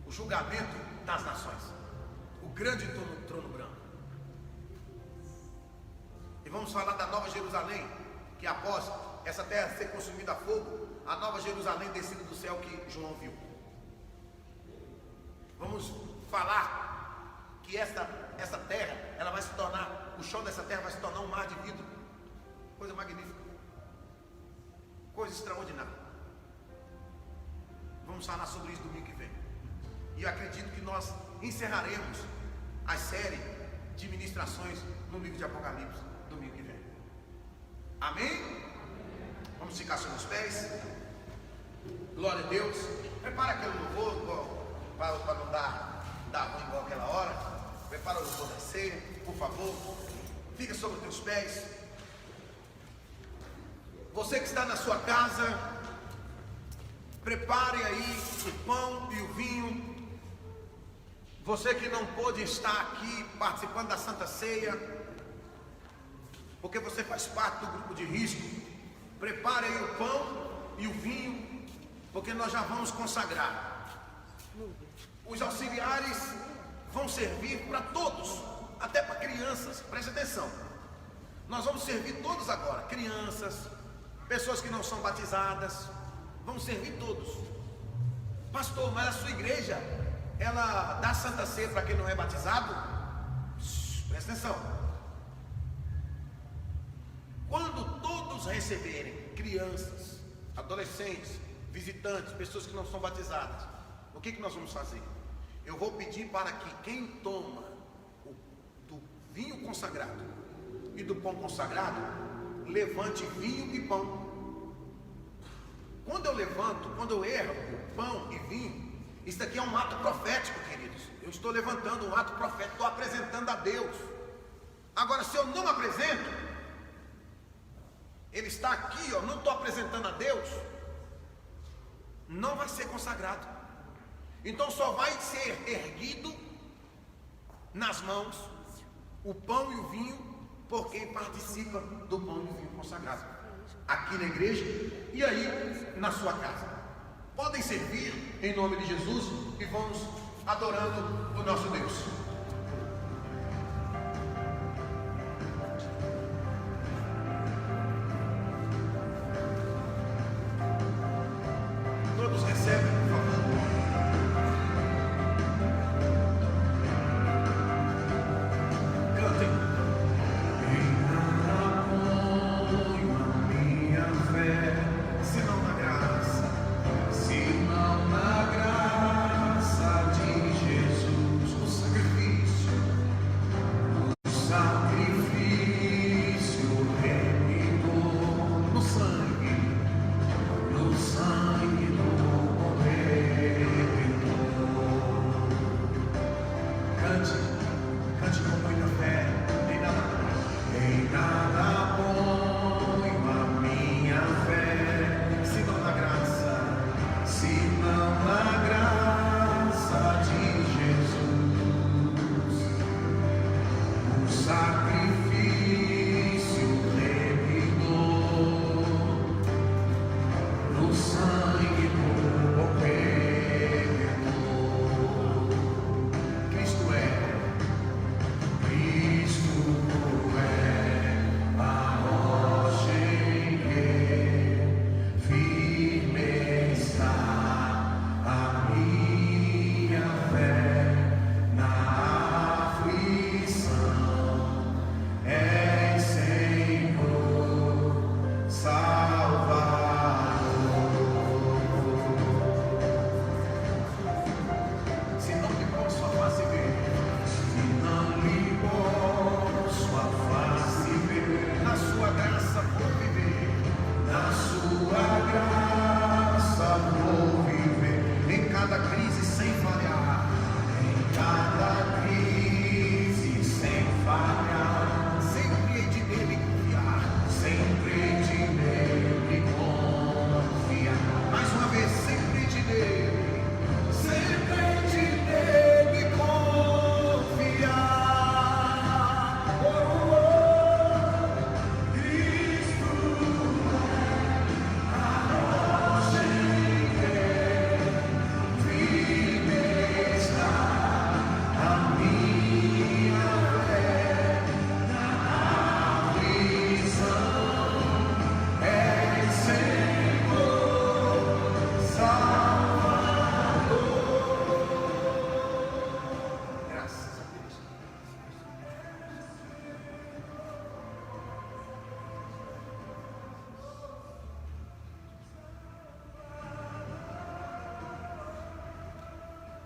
O julgamento das nações. O grande trono branco. E vamos falar da Nova Jerusalém, que após essa terra ser consumida a fogo, a Nova Jerusalém descida do céu que João viu. Vamos falar que essa terra, ela vai se tornar, o chão dessa terra vai se tornar um mar de vidro. Coisa magnífica. Coisa extraordinária. Vamos falar sobre isso domingo que vem. E eu acredito que nós encerraremos a série de ministrações no livro de Apocalipse domingo que vem. Amém? Vamos ficar sobre os pés. Glória a Deus. Prepara aquele louvor para não dar ruim igual aquela hora. Prepara o louvor da ceia, por favor. Fica sobre os teus pés. Você que está na sua casa, prepare aí o pão e o vinho. Você que não pôde estar aqui participando da Santa Ceia, porque você faz parte do grupo de risco, prepare aí o pão e o vinho. porque nós já vamos consagrar. Os auxiliares vão servir para todos, até para crianças. Preste atenção. Nós vamos servir todos agora, crianças, pessoas que não são batizadas, vamos servir todos. Pastor, mas a sua igreja, ela dá Santa Ceia para quem não é batizado? Presta atenção. Quando todos receberem, crianças, adolescentes, visitantes, pessoas que não são batizadas, o que nós vamos fazer? Eu vou pedir para que quem toma do vinho consagrado e do pão consagrado, levante vinho e pão. Quando eu levanto, quando eu erro pão e vinho, isso aqui é um ato profético, queridos. Eu estou levantando um ato profético, estou apresentando a Deus. Agora, se eu não apresento, ele está aqui, ó, não estou apresentando a Deus, não vai ser consagrado. Então só vai ser erguido nas mãos o pão e o vinho por quem participa do pão e o vinho consagrado, aqui na igreja e aí na sua casa. Podem servir em nome de Jesus e vamos adorando o nosso Deus. Todos recebem, por favor. Cantem. Em nada ponho a minha fé, senão na graça, senão na graça de Jesus, o sacrifício remidor, no sangue do Redentor. Cante com muita fé. Em nada ponho a minha fé, senão na graça de Jesus, o sacrifício remidor, no sangue do Redentor. Cristo é a rocha em que firme está a minha fé na aflição. É Senhor Salvador. Se não lhe posso a face ver, na sua graça vou viver, na sua graça vou viver, em cada crise sem falhar, em cada crise sem falhar, sempre hei de nele confiar, sempre hei de nele confiar. Mais uma vez, sempre hei de nele, sempre hei de nele confiar.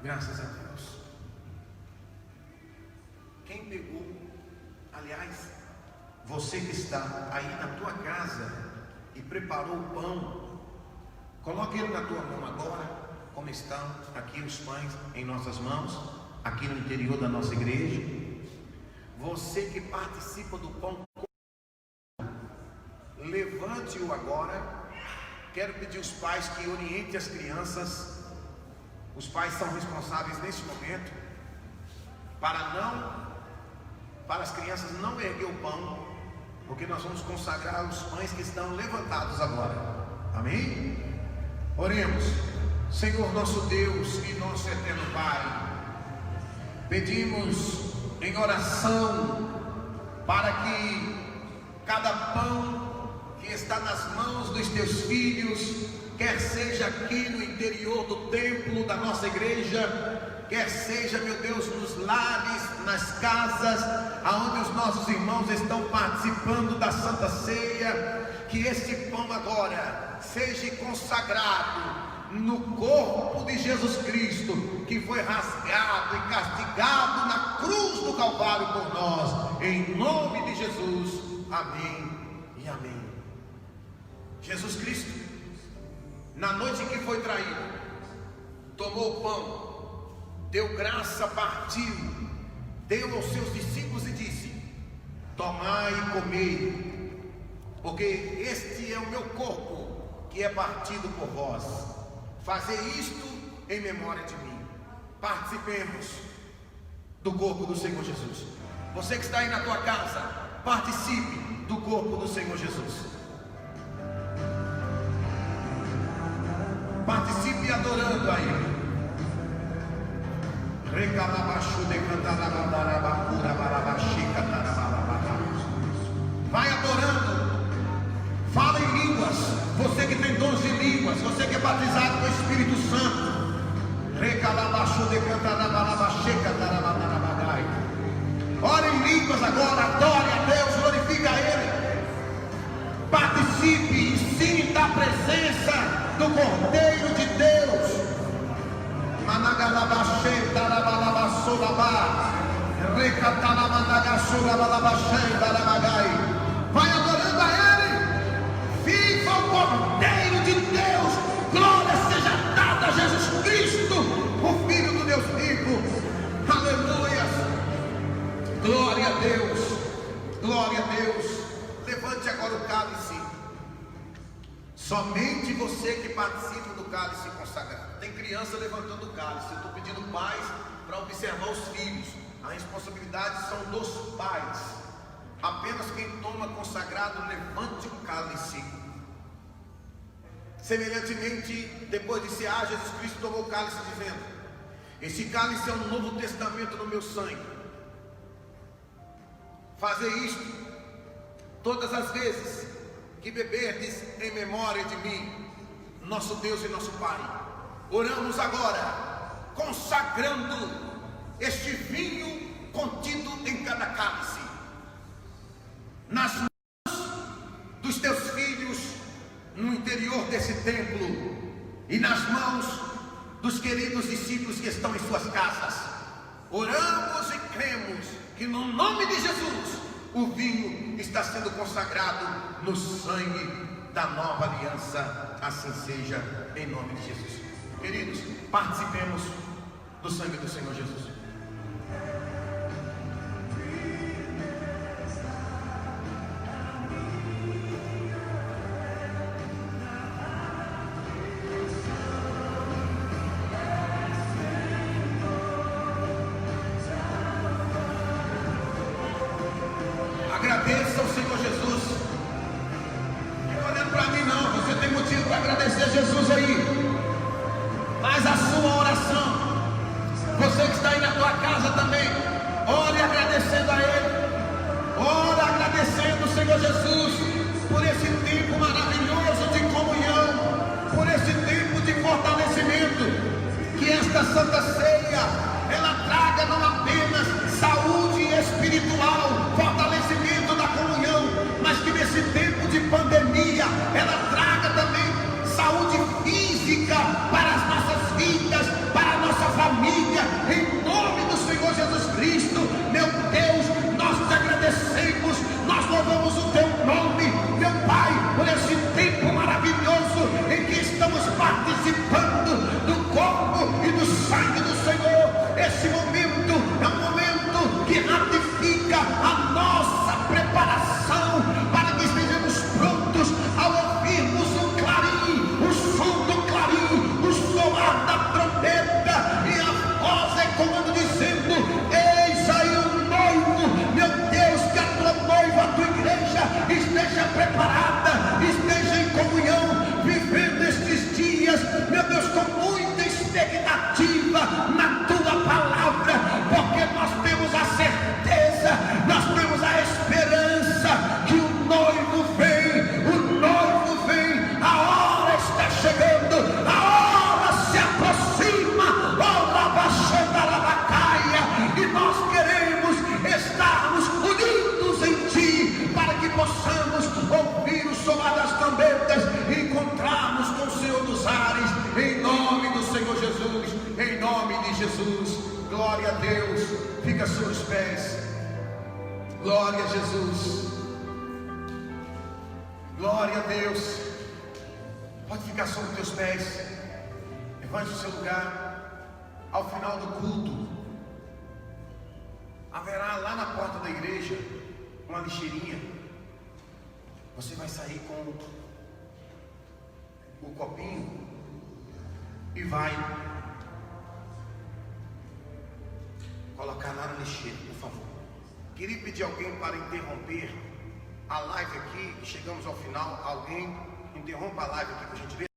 Graças a Deus. Quem pegou, aliás, você que está aí na tua casa e preparou o pão, coloque ele na tua mão agora, como estão aqui os pães em nossas mãos, aqui no interior da nossa igreja. Você que participa do pão, levante-o agora. Quero pedir aos pais que orientem as crianças. Os pais são responsáveis nesse momento para as crianças não erguer o pão, porque nós vamos consagrar os pães que estão levantados agora. Amém? Oremos. Senhor nosso Deus e nosso eterno Pai, pedimos em oração para que cada pão que está nas mãos dos teus filhos, quer seja aqui no interior do templo da nossa igreja, quer seja, meu Deus, nos lares, nas casas, aonde os nossos irmãos estão participando da Santa Ceia, que esse pão agora seja consagrado no corpo de Jesus Cristo, que foi rasgado e castigado na cruz do Calvário por nós, em nome de Jesus, amém e amém. Jesus Cristo, na noite que foi traído, tomou o pão, deu graça, partiu, deu aos seus discípulos e disse: tomai e comei, porque este é o meu corpo que é partido por vós. Fazei isto em memória de mim. Participemos do corpo do Senhor Jesus. Você que está aí na tua casa, participe do corpo do Senhor Jesus. Participe adorando a Ele. Vai adorando. Fala em línguas. Você que tem dons de línguas, você que é batizado com o Espírito Santo, ore em línguas agora, adore a Deus, glorifique a Ele. Participe e sinta a presença do Cordeiro de Deus. Vai adorando a Ele. Viva o Cordeiro de Deus. Glória seja dada a Jesus Cristo, o Filho do Deus vivo. Aleluia. Glória a Deus. Glória a Deus. Levante agora o cálice. Somente você que participa do cálice consagrado. Tem criança levantando o cálice. Eu estou pedindo pais para observar os filhos. A responsabilidade são dos pais. Apenas quem toma consagrado levante o cálice. Semelhantemente, depois de cear, Jesus Cristo tomou o cálice dizendo: esse cálice é um novo testamento no meu sangue. Fazei isto todas as vezes que beberdes em memória de mim, nosso Deus e nosso Pai. Oramos agora, consagrando este vinho contido em cada cálice, nas mãos dos teus filhos no interior desse templo e nas mãos dos queridos discípulos que estão em suas casas. Oramos e cremos que no nome de Jesus o vinho está sendo consagrado no sangue da nova aliança. Assim seja, em nome de Jesus. Queridos, participemos do sangue do Senhor Jesus. Agradeça ao Senhor Jesus. Não olhando para mim não, você tem motivo para agradecer a Jesus aí. Faz a sua oração. Você que está aí na tua casa também, ore agradecendo a Ele. Ore agradecendo o Senhor Jesus por esse tempo maravilhoso de comunhão, por esse tempo de fortalecimento. Que esta Santa Ceia, ela traga não apenas saúde espiritual, fortalecimento da comunhão, mas que nesse tempo de pandemia, ela traga também saúde física para as nossas vidas, para a nossa família, em nome do Senhor Jesus Cristo. Meu Deus, nós te agradecemos, nós louvamos o teu nome, meu Pai, por esse tempo maravilhoso em que estamos participando do corpo e do sangue do Senhor a Deus. Fica sobre os pés. Glória a Jesus. Glória a Deus. Pode ficar sobre os teus pés. Levante o seu lugar. Ao final do culto, haverá lá na porta da igreja uma lixeirinha. Você vai sair com o copinho e vai colocar lá na lixeira, por favor. Queria pedir alguém para interromper a live aqui. Chegamos ao final. Alguém interrompa a live aqui, por gentileza.